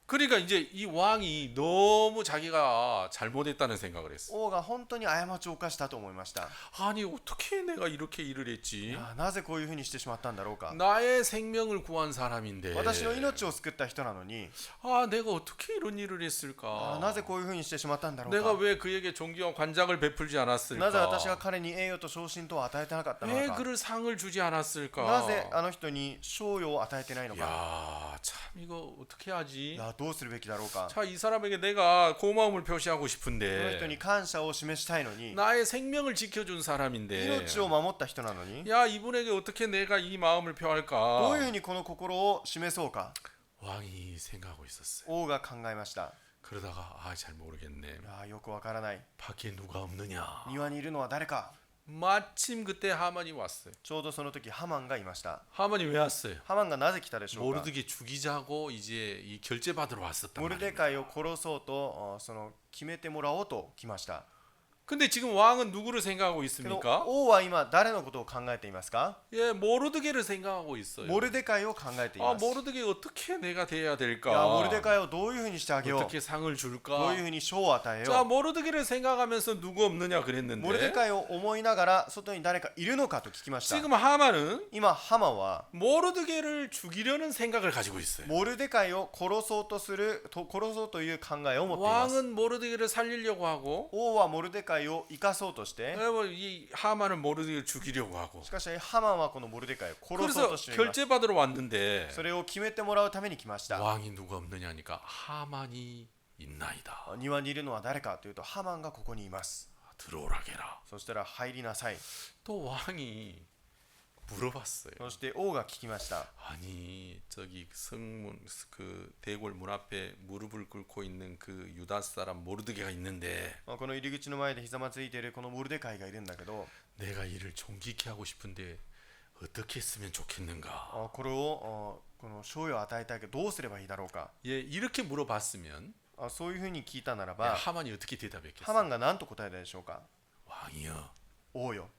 그러니까 이제 이 왕이 너무 자기가 잘못했다는 생각을 했어. 王が本当に過ちを犯したと思いました。 아니 어떻게 내가 이렇게 일을 했지? なぜこういうふうにしてしまったんだろうか。 나의 생명을 구한 사람인데. 私の命を救った人なのに 아 내가 어떻게 이런 일을 했을까? なぜこういうふうにしてしまったんだろう 내가 か。 왜 그에게 존귀와 관장을 베풀지 なぜ 않았을까? 私が彼に栄誉と昇進とを与えてなかったの 왜 か。 그를 상을 주지 않았을까? なぜあの人に賞与を与えてないのか。 야, 참 이거 어떻게 い 하지? やどうするべきだろうか。 자, 이 사람에게 내가 고마움을 표시하고 この人 싶은데 に感謝を示したいのに 나의 생명을 지켜준 사람인데 命を守った人なのに 야, 이분에게 어떻게 내가 이 마음을 どういうふ 표할까? うにこの心を示そうか。 왕이 생각하고 있었어요. 王が考えました。 그러다가 잘 모르겠네. いやよくわからない。 밖에 누가 없느냐? 庭にいるのは誰か。 마침 그때 하만이 왔어요. ちょうどその時ハマンがいました。 하만이 왜 왔어요? ハマンがなぜ来たでしょうか。 모르드게 죽이자고 이제 이 결제 받으러 왔었단 モルデ 말이에요. カイを殺そうとその決めてもらおうと来ました。 근데 지금 왕은 누구를 생각하고 けど 있습니까? 王は今誰のことを考えていますか。 예, 모르드게를 생각하고 있어요. モルデカイを考えてい 아, ます。 모르드게 어떻게 내가 돼야 いやモル 될까? デカイをどういうふうにしてあげよう。 어떻게 상을 どう 줄까? いうふうに賞を与え 자, よ 모르드게를 생각하면서 누구 없느냐 う。モルデ 그랬는데 カイを思いながら外に誰かいるのかと聞きました。 지금 하만은 今ハマンは 모르드게를 죽이려는 생각을 가지고 있어요. モルデカイを殺そうという考えを持っています。 왕은 모르드게를 살리려고 하고 王はモルデカイを生かそうとして、 이 하만은 모르드게를 죽이려고 하고 しかしハマンはこのモルデカイを殺そう 그래서 としています。 결제 받으러 왔는데 それを決めてもらうために来ました。 왕이 누가 없느냐니까 하만이 있나이다. 庭にいるのは誰かというとハマンがここにいます。 들어오라게라. そしたら入りなさい。 또 왕이 물어봤어요. そして王が聞きました。 아니 저기 성문 그 대궐 문 앞에 무릎을 꿇고 있는 그 유다 사람 모르드게가 있는데 この入り口の前でひざまついているこのモルデカイがいるんだけど、 내가 이를 존귀케 하고 싶은데 어떻게 했으면 좋겠는가? これをこの賞与を与えたいけどどうすればいいだろうか。 예, 이렇게 물어봤으면 そういうふうに聞いたなら 야, ば、 하만이 어떻게 ハ 대답했겠어? マンが何と答えたでしょうか。 왕이여, 王よ、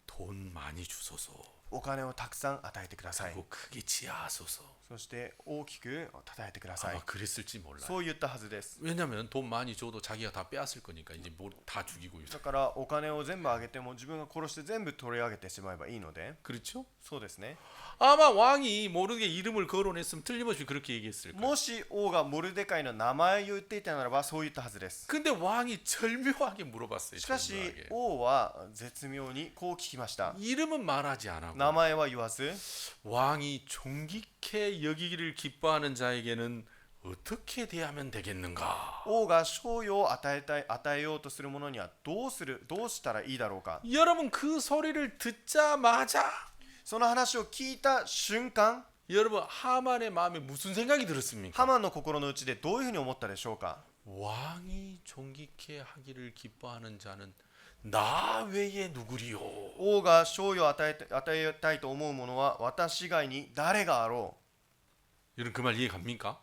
돈 많이 주소서. お金をたくさん与えてください。 그리고 크게 지하소서. そして大きく叩いてください 아마 。 그랬을지 몰라요. そう言ったはずです。 왜냐면 돈 많이 줘도 자기가 다 빼앗을 거니까 이제 뭐 다 죽이고 있어. だからお金を全部あげても自分が殺して全部取り上げてしまえばいいので、 그렇죠? そうですね。 아마 왕이 모르게 이름을 거론했으면 틀림없이 그렇게 얘기했을 거예요. もし王がモルデカイの名前を言っていたならばそう言ったはずです。 근데 왕이 절묘하게 물어봤어요. しかし 절묘하게. 王は絶妙にこう聞きました。 이름은 말하지 않았고 名前は言わず、 왕이 존귀케 여기기를 기뻐하는 자에게는 어떻게 대하면 되겠는가? 王が賞与を与えようとする者にはどうしたらいいだろうか。 여러분 그 소리를 듣자마자 その話を聞いた瞬間、 여러분 하만의 마음에 무슨 생각이 들었습니까? ハマンの心の内でどういうふうに思ったでしょうか。 왕이 존귀케 하기를 기뻐하는 자는 나 외에 누구리요? 王が賞与を与えたいと思う者は私以外に誰があろ 여러분 그 말 이해 갑니까?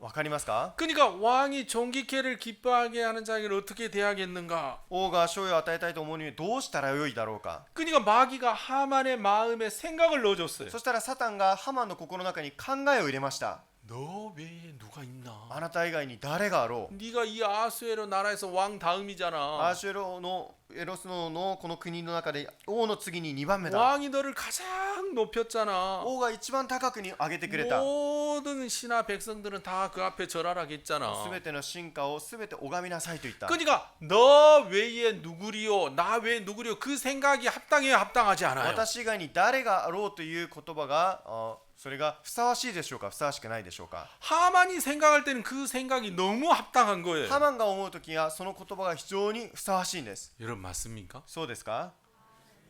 う。わかりますか。 그러니까 왕이 존귀케를 기뻐하게 하는 자에게는 어떻게 대하겠는가? 王が賞与を与えたいと思うにはどうしたらよいだろうか。 그러니까 마귀가 하만의 마음에 생각을 넣어줬어요. そしたらサタンがハマンの心の中に考えを入れました。너 외에 누가 있나? あなた以外に誰があろう。 네가 이 아수에로 나라에서 왕 ア 다음이잖아. シュロのエロスのこの国の中で王の次に2番目だ。 왕이 너를 가장 높였잖아. 王が一番高くに上げてくれた。 모든 신하 백성들은 다 그 앞에 절하라겠잖아. すべての進化をすべて拝みなさいと言った。 그러니까 너 외에 누구리요? 나 외에 누구리요? 그 생각이 합당해요, 합당하지 않아요? 私以外に誰があろうという言葉がそれがふさわしいでしょうか、ふさわしくないでしょうか。 하만이 생각할 때는 그 생각이 너무 합당한 ハ 거예요. マンが思うときはその言葉が非常にふさわしいんです。 여러분 맞습니까? そうですか。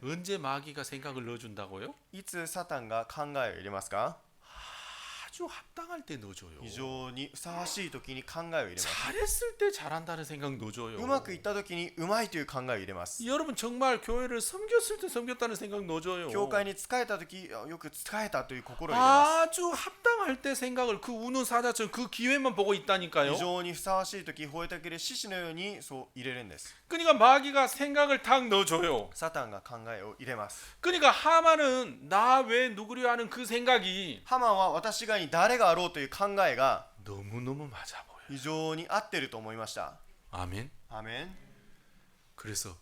언제 마귀가 생각을 넣어준다고요? いつサタンが考えを入れますか。 아주 합당할 때 넣어줘요. 非常にふさわしいときに考えを入れます。 잘했을 때 잘한다는 생각 넣어줘요. うまくいったときにうまいという考えを入れます。 여러분 정말 교회를 섬겼을 때 섬겼다는 생각 넣어줘요. 教会に仕えたときよく仕えたという心を入れま 아주 합당할 때 생각을 그 우는 사자처럼 그 기회만 보고 す。 있다니까요. 非常にふさわしいとき吠えたける獅子のようにそう入れるんです。 그러니까 마귀가 생각을 탁 넣어줘요. サタンが考えを入れます。 그러니까 하만은 나 왜 누구려 하는 그 생각이 ハマンは私以外に誰があろうという考えが 너무너무 맞아 보여요. 非常に合ってると思いました。 아멘. アメン。 그래서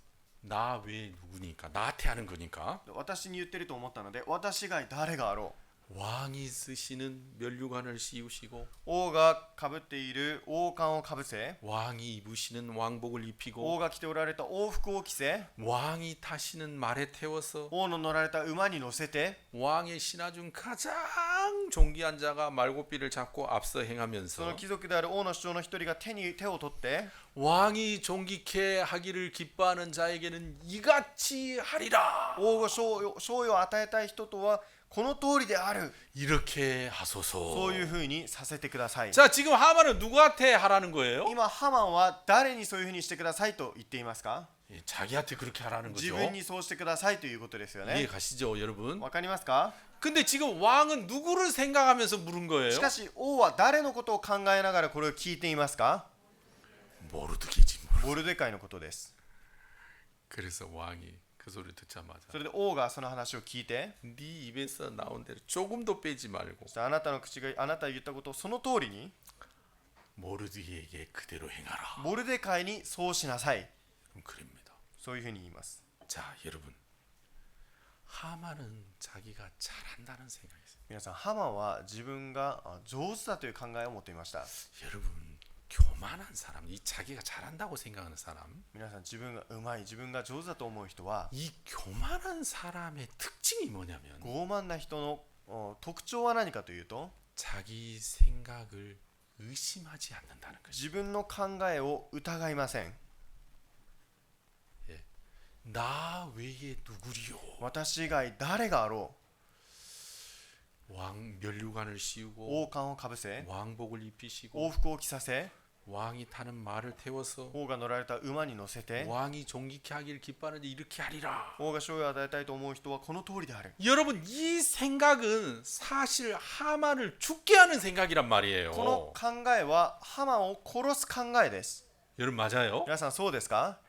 나 왜 누구니까 나한테 하는 거니까 私に言ってると思ったので、私以外誰があろ 왕이 쓰시는 면류관을 씌우시고 う。王がかぶっている王冠をかぶせ、 왕이 입으시는 왕복을 입히고 王が着ておられた王服を着せ、 왕이 타시는 말에 태워서 王の乗られた馬に乗せて、 왕의 신하 중 가장 존귀한 자가 말고삐를 잡고 앞서 その 행하면서 貴族である王の首長の一人が手を取って、 왕이 존귀케 하기를 기뻐하는 자에게는 이같이 하리라. 王が賞与を与えたい人とはこの通りである。 이렇게 하소서. そういうふうにさせてください。 자, 지금 하만은 누구한테 하라는 거예요? 今ハマンは誰にそういうふうにしてくださいと言っていますか。 예, 자기한테 그렇게 하라는 自 거죠. 分にそうしてくださいということですよ 이해 ね。 가시죠, 여러분? わかりますか。 근데 지금 왕은 누구를 생각하면서 물은 거예요? しかし王は誰のことを考えながらこれを聞いていますか。 모르드게지 뭐. モルデカイのことです。 그래서 왕이 그 소리 듣자마자 それで王がその話を聞いて、 네 입에서 나온 대로 조금도 빼지 말고 そしてあなたの口があなたが言ったことをその通りに 모르드게에게 그대로 행하라. モルデカイにそうしなさい。 그럼 그럽니다. そういうふうに言います。 자, 여러분. 하만은 자기가 잘한다는 생각이 있어요. 皆さん、ハマンは自分が上手だという考えを持っていました。 여러분, 교만한 사람, 이 자기가 잘한다고 생각하는 사람, 皆さん、自分がうまい、自分が上手だと思う人は 이 교만한 사람의 특징이 뭐냐면 傲慢な人の特徴は何かというと、 자기 생각을 의심하지 않는다는 것이. 自分の考えを疑いません。 나 외에 누구리요? 私以外誰があろ 왕 면류관을 う。 씌우고 王冠をかぶせ、 왕복을 입히시고 王服を着させ、 왕이 타는 말을 태워서 王が乗られた馬に乗せて、 왕이 존귀케 하기를 기뻐하는데 이렇게 하리라. 王が賞与を与えたいと思う人はこの通りである。 여러분, 이 생각은 사실 하만을 죽게 하는 생각이란 この 말이에요. 考えはハマンを殺す考えです。 여러분 맞아요? 皆さんそうですか。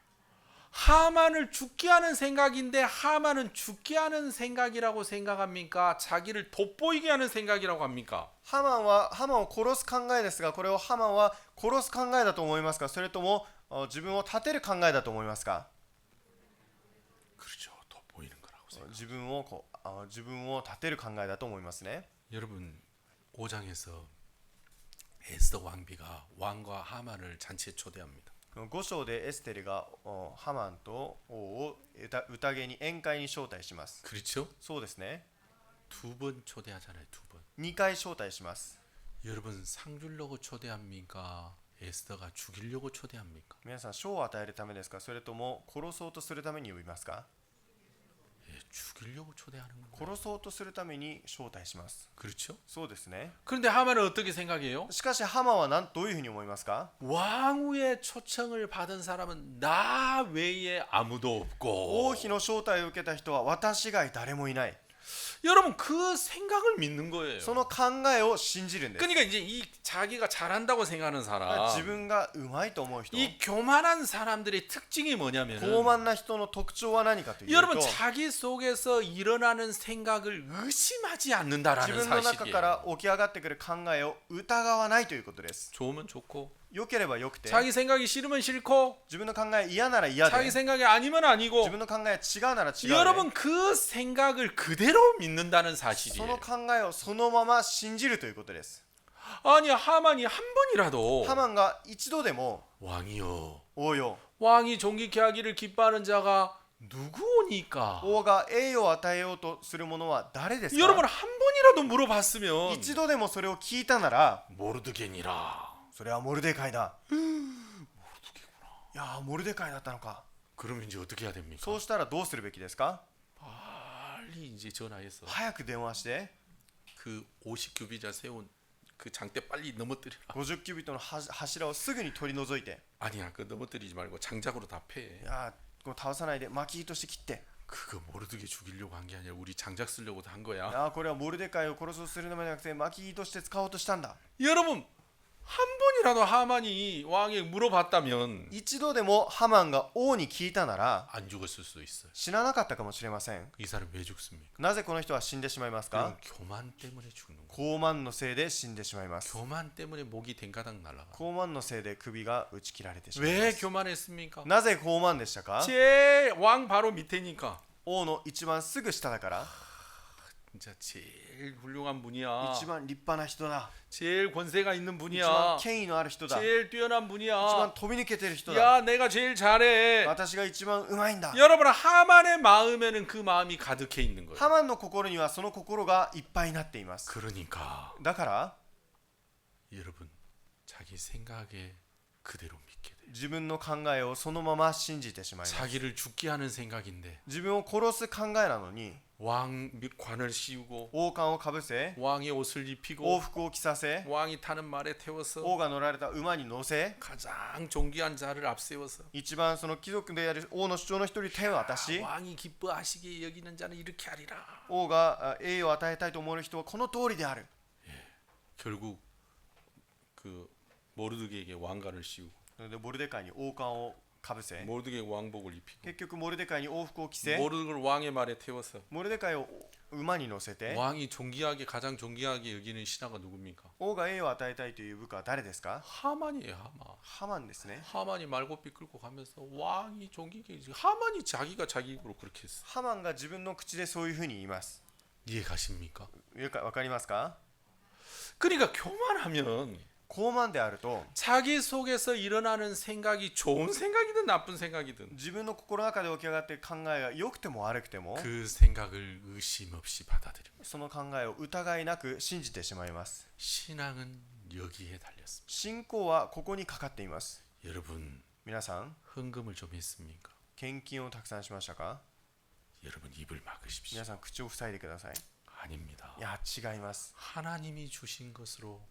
하만을 죽게 하는 생각인데 하만은 죽게 하는 생각이라고 생각합니까? 자기를 돋보이게 하는 생각이라고 합니까? ハマンを殺す考えですが、これをハマンは殺す考えだと思いますか、それとも自分を立てる考えだと思いますか。 그렇죠. 돋보이는 거라고 생각. 自分を立てる考えだと思いますね。 여러분 5장에서 에스더 왕비가 왕과 하만을 잔치에 초대합니다. 5章でエステルがハマンと王を宴に宴会に招待します。 그렇죠? そうですね。 2번 초대하잖아요. 2번. 2回招待します。 여러분 상 주려고 초대합니까? 에스더가 죽이려고 초대합니까? 皆さん、賞を与えるためですか、それとも殺そうとするために呼びますか。 예, 죽이려고 초대하는 거예요. 殺そうとするために招待します。 그렇죠? そうですね。 그런데 하만은 어떻게 생각해요? しかしハマンはどういうふうに思いますか。 왕후의 초청을 받은 사람은 나 외에 아무도 王 없고 妃の招待を受けた人は私以外誰もいない。 여러분 그 생각을 믿는 거예요. その考えを信じるんです。 그러니까 이제 이 자기가 잘한다고 생각하는 自 사람, 分がうまいと思う人、 이 교만한 사람들의 특징이 傲 뭐냐면은 慢な人の特徴は何かというと、 여러분 자기 속에서 일어나는 생각을 의심하지 自 않는다라는 分の中から 사실이에요. 起き上がってくる考えを疑わないということです。 좋으면 좋고 良ければ良くて、 자기 생각이 싫으면 싫고 自分の考え嫌なら嫌 자기 で、 생각이 아니면 아니고 自分の考え違うなら違うで、 여러분 그 생각을 그대로 믿는다는 その 사실이에요. 考えをそのまま信じるということです。 아니 하만이 한 번이라도 ハマンが一度でも、 왕이여 王よ、 왕이 존귀케 하기를 기뻐하는 자가 누구오니까? 王が栄誉を与えようとする者は誰ですか？ 여러분 한 번이라도 물어봤으면 一度でもそれを聞いたなら、 모르드겐이라. それはモルデカイだ。いやー、モルデカイだったのか。 그러면 이제 어떻게 해야 됩니까? そうしたらどうするべきですか？ 빨리 이제 전화해서 早く電話して、 그 50규비자 세운 그 장대 빨리 넘어뜨려라. 50キュビットの柱をすぐに取り除いて、 아니야, 그 넘어뜨리지 말고 장작으로 다 패. いやー、こう倒さないで巻きとして切って、 그거 모르드게 죽이려고 한 게 아니라 우리 장작 쓰려고 한 거야. いやー、これはモルデカイを殺そうとするのではなくて巻きとして使おうとしたんだ。 여러분 한 번이라도 하만이 왕에 물어봤다면 一度でもハマンが王に聞いたなら 안 죽었을 수도 있어요. 死ななかったかもしれません。 이 사람 왜 죽습니까? なぜこの人は死んでしまいますか？ 그건 교만 때문에 죽는 거예요. 傲慢のせいで死んでしまいます。 교만 때문에 목이 댕가닥 날아가. 傲慢のせいで首が打ち切られてしまいま 왜 す。 교만했습니까? なぜ傲慢でしたか？ 제일 왕 바로 밑에니까. 王の一番すぐ下だから、 진짜 제일 훌륭한 분이야. 一番立派な人だ、 제일 권세가 있는 一 분이야. 番権威のある人だ、一 제일 뛰어난 番 분이야. 飛び抜けてる人だ、 야, 내가 제일 잘해. 私が一番うまいんだ。 여러분 하만의 마음에는 그マ 마음이 가득해 있는 거예요. ハマンの心にはその心がいっぱいになっています。 그러니까 だから 여러분 자기 생각에 그대로 믿게 돼요. 自分の考えをそのまま信じてしまいます。 자기를 죽게 하는 생각인데 自分を殺す考えなのに 왕 관을 씌우고 王冠をかぶせ、 왕의 옷을 입히고 王服を着させ、 왕이 타는 말에 태워서 王が乗られた馬に乗せ、 가장 존귀한 자를 앞세워서 一番その貴族である王の主張の一人手を渡し、 왕이 기뻐하시게 여기는 자는 이렇게 하리라. 王が栄誉を与えたいと思う人はこの通りである。 결국 그 모르드게에게 왕관을 씌우고 なのでモルデカイに王冠をかぶせ、 모르드게 왕복을 입히고 結局モルデカイに王服を着せ、 모르드게를 왕의 말에 태워서 モルデカイを馬に乗せて、 왕이 존귀하게 가장 존귀하게 여기는 신하가 누굽니까? 王が栄誉を与えたいという部下は誰ですか？ 하만이에요. 하만. ハマンですね。 하만이 말고삐 끌고 가면서 왕이 존귀하게 하만이 자기가 자기 입으로 그렇게 했어. ハマンが自分の口でそういうふうに言います。 이해 가십니까? わかりますか？ 그러니까 교만하면 傲慢であると、 자기 속에서 일어나는 생각이 좋은 생각이든 나쁜 생각이든 自分の心の中で起き上がっている考えが良くても悪くても、 그 생각을 의심 없이 받아들입니다. その考えを疑いなく信じてしまいます。 신앙은 여기에 달렸습니다. 信仰はここにかかっています。 여러분 皆さん、 헌금을 좀 했습니까? 献金をたくさんしましたか？ 여러분 입을 막으십시오. 皆さん、口を塞いでください。 아닙니다. いや、違います。 하나님이 주신 것으로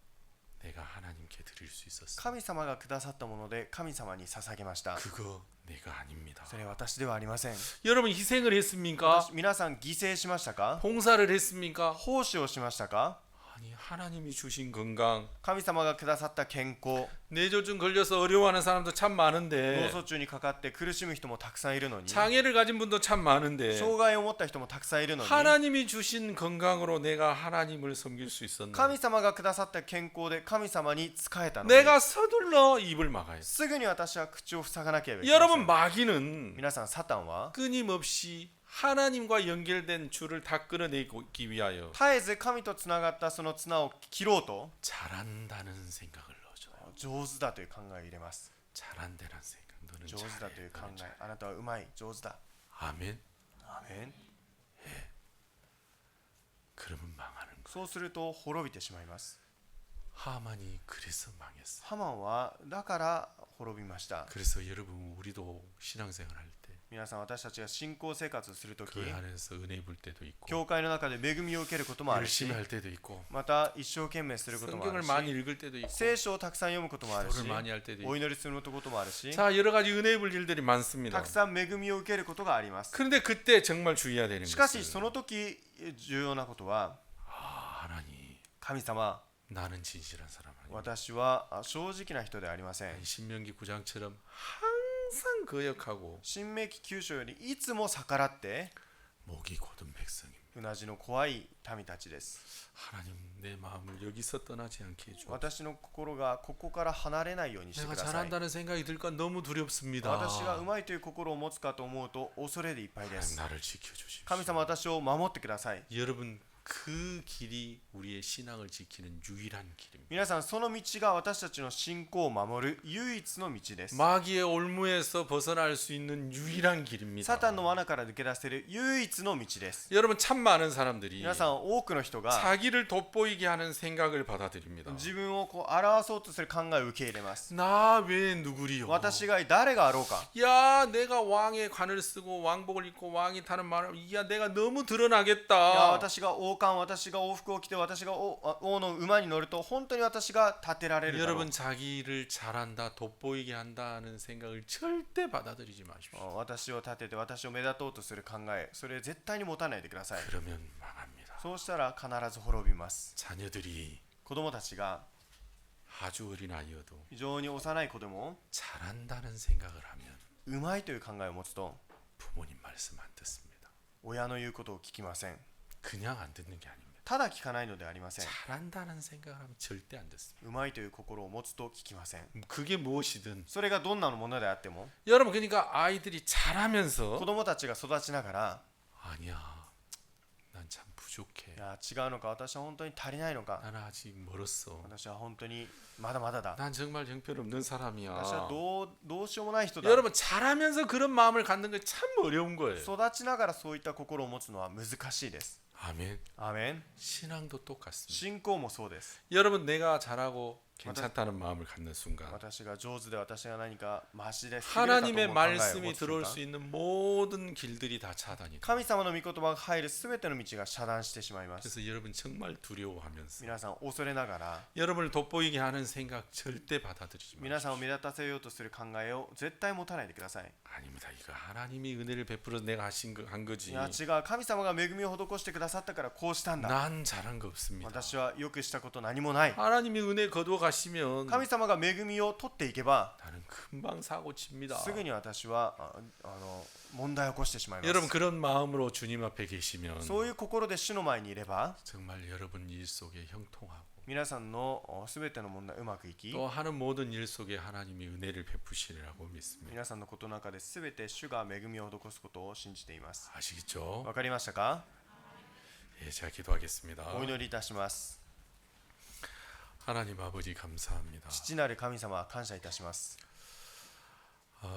내가 하나님께 드릴 수 있었어. 神様がくださったもので神様に捧げました。 그거 내가 아닙니다. それは私ではありません。 여러분 희생을 했습니까? 皆さん、犠牲しましたか？ 봉사를 했습니까? 奉仕をしましたか？ 아니 하나님이 주신 건강 神様がくださった健康、 뇌졸중 걸려서 어려워하는 사람도 참 脳 많은데 卒中にかかって苦しむ人もたくさんいるのに、 장애를 가진 분도 참 많은데 障害を持った人もたくさんいるのに、 하나님이 주신 건강으로 내가 하나님을 섬길 수 있었나? 神様がくださった健康で神様に仕えたのに、 내가 서둘러 입을 막아야 돼. すぐに私は口を塞がなければいけませ 여러분 ん。 마귀는 皆さん、サタンは 끊임없이 하나님과 연결된 줄을 다 끊어내기 위하여 絶えず神とつながったその綱を切ろうと、 잘한다는 생각을 넣어줘요. 上手だという考えを入れます。 잘한다는 생각. 너는 上手だという 잘해. 考 너는 え、あなたはうまい、上手だ。 아멘. アーメン。 그러면 망하는 거. そうすると滅びてしまいます。 하만이 그래서 망했어. ハマンはだから滅びました。 그래서 여러분 우리도 신앙생활 할 때皆さん、私たちが信仰生活をするとき、 그 안에서 은혜 입을 때도 있고 教会の中で恵みを受けることもあるし、 열심히 할 때도 있고 また一生懸命することもあ 성경을 る 많이 し、 읽을 때도 있고 聖書をたくさん読むこともあるし、 기도를 많이 할 때도 お 있고 祈りすることもあるし、 자 여러 가지 은혜 입을 일들이 た 많습니다. くさん恵みを受けることがあります。 그런데 그때 정말 주의해야 되는 しかし 것은 その時重要なことは、 하나님 神様、 나는 진실한 사람 아니야. 私は正直な人ではありません。 신명기 9장처럼 항상 거역하고 新明記9章よりいつも逆らって 목이 곧은 백성입니다. うなじの怖い民たちです。 하나님 내 마음을 여기서 떠나지 않게 해줘. 私の心がここから離れないようにして 내가 ください。 잘한다는 생각이 들까 너무 두렵습니다. 私がうまいという心を持つかと思うと恐れでいっぱいで 하나님 す。 나를 지켜주십시오. 神様、私を守ってください。 여러분 그 길이 우리의 신앙을 지키는 유일한 길입니다. 皆さん、その道が私たちの信仰を守る唯一の道です。 마귀의 올무에서 벗어날 수 있는 유일한 길입니다. サタンの罠から抜け出せる唯一の道です。 여러분 참 많은 사람들이 皆さん、多くの人が 자기를 돋보이게 하는 생각을 받아들입니다. 自分を表そうとする考えを受け入れます。 나 왜 누구리요? 私が誰があろうか。 야 내가 왕의 관을 쓰고 왕복을 입고 왕이 타는 말을 야 내가 너무 いや、 드러나겠다. 私が王冠、私が王服を着て、私が王の馬に乗ると本当に私が立てられるだろう。 여러분 자기를 잘한다 돋보이게 한다는 생각을 절대 받아들이지 마십시오. 私を立てて私を目立とうとする考え、それ絶対に持たないでください。 그러면 망합니다. そうしたら必ず滅びます。 자녀들이 子供たちが 아주 어린 아이여도 非常に幼い子でも 잘한다는 생각을 하면 うまいという考えを持つと 부모님 말씀 안 듣습니다. 親の言うことを聞きません。 그냥 안 듣는 게 아닙니다. ただ聞かないのではありません。 잘한다는 생각을 하면 절대 안 듣습니다. うまいという心を持つと聞きません。 그게 무엇이든 それがどんなものであっても 여러분 그러니까 아이들이 子 잘하면서 供たちが育ちながら 아니야 난 참 부족해. いや違うのか、私は本当に足りないのか、 나는 아직 멀었어. 私は本当にまだまだだ、 난 정말 형편없는 사람이야. 私はどうしようもない人だ。 여러분 잘하면서 그런 마음을 갖는 게 참 어려운 거예요. 育ちながらそういった心を持つのは難しいです。 아멘. アーメン。 신앙도 똑같습니다. 信仰もそうです。 여러분 내가 잘하고 괜찮다는 마음을 갖는 순간 私が上手で、私が何かマシで優れたと思う 하나님의 考えを 말씀이 持つ 들어올 瞬 수 間、 있는 모든 길들이 다 차단이. 神様の御言葉が入るすべての道が遮断してしまいます。 그래서 여러분 정말 두려워하면서 皆さん恐れながら、 여러분을 돋보이게 하는 생각 절대 받아들이지 마십시오. 皆さんを目立たせようとする考えを絶対持たないでください。 아닙니다. 이거 하나님이 은혜를 베풀어 내가 한 い 거지. や違う、神様が恵みを施してくださったからこうしたんだ。 난 잘한 거 없습니다. 私はよくしたこと何もない。 하나님이 은혜 거두어 가시면 神様が恵みを取っていけば、 나는 금방 사고 칩니다. すぐに私は問題を起こしてしまいます。 여러분 그런 마음으로 주님 앞에 계시면 そういう心で主の前にいれば、 정말 여러분 일 속에 형통하고 皆さんのすべての問題うまくいき、 또 하는 모든 일 속에 하나님이 은혜를 베푸시리라고 믿습니다. 皆さんのことの中で全て主が恵みを施すことを信じています。 아시겠죠? わかりましたか？ 예, 제가 기도하겠습니다. お祈りいたします。 하나님 아버지 감사합니다. 父なる神様、感謝いたします。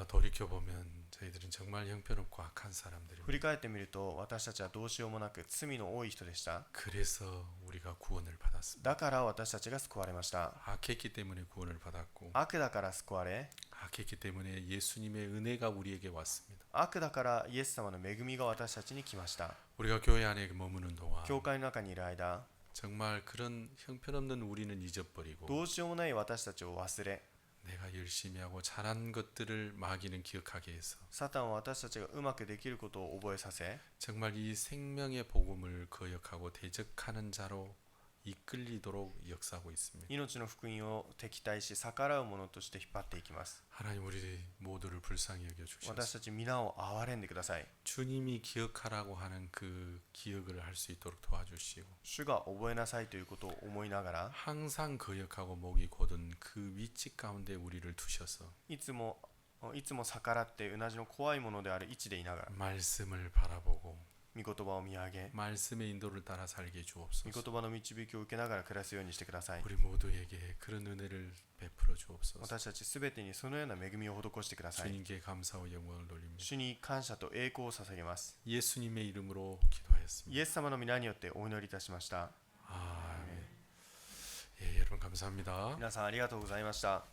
돌이켜 보면 저희들은 정말 형편없고 악한 사람들입니다. 振り返ってみると、私たちはどうしようもなく罪の多い人でした。 그래서 우리가 구원을 받았습니다. だから私たちが救われました。 악했기 때문에 구원을 받았고 悪だから救われ、 악했기 때문에 예수님의 은혜가 우리에게 왔습니다. 悪だからイエス様の恵みが私たちに来ました。 우리가 교회 안에 머무는 동안 教会の中にいる間、 정말 그런 형편없는 우리는 잊어버리고 どうしようもない私たちを忘れ、 내가 열심히 하고 잘한 것들을 마귀는 기억하게 해서 サタンは私たちがうまくできることを覚えさせ、 정말 이 생명의 복음을 거역하고 대적하는 자로 이끌리도록 역사하고 있습니다. 命の福音を敵対し逆らう者として引っ張っていきます。 하나님 우리 모두를 불쌍히 여겨 私 주셔서 たち皆を憐れんでください。 주님이 기억하라고 하는 그 기억을 할 수 있도록 도와주시고 主が覚えなさいということを思いながら、 항상 거역하고 목이 곧은 그 위치 가운데 우리를 두셔서 いつも逆らってうなじの怖いものである位置でいながら、 말씀을 바라보고 御言葉を見上げ、 말씀의 인도를 따라 살게 御 주옵소서. 言葉の導きを受けながら暮らすようにしてください。 우리 모두에게 그런 은혜를 베풀어 주옵소서. 私たちすべてにそのような恵みを施してください。 주님께 감사와 영광을 돌립니다. 主に感謝と栄光を捧げます。 예수님의 이름으로 기도하였습니다. イエス様の皆によってお祈りいたしました。 예, 여러분 감사합니다. 皆さんありがとうございました。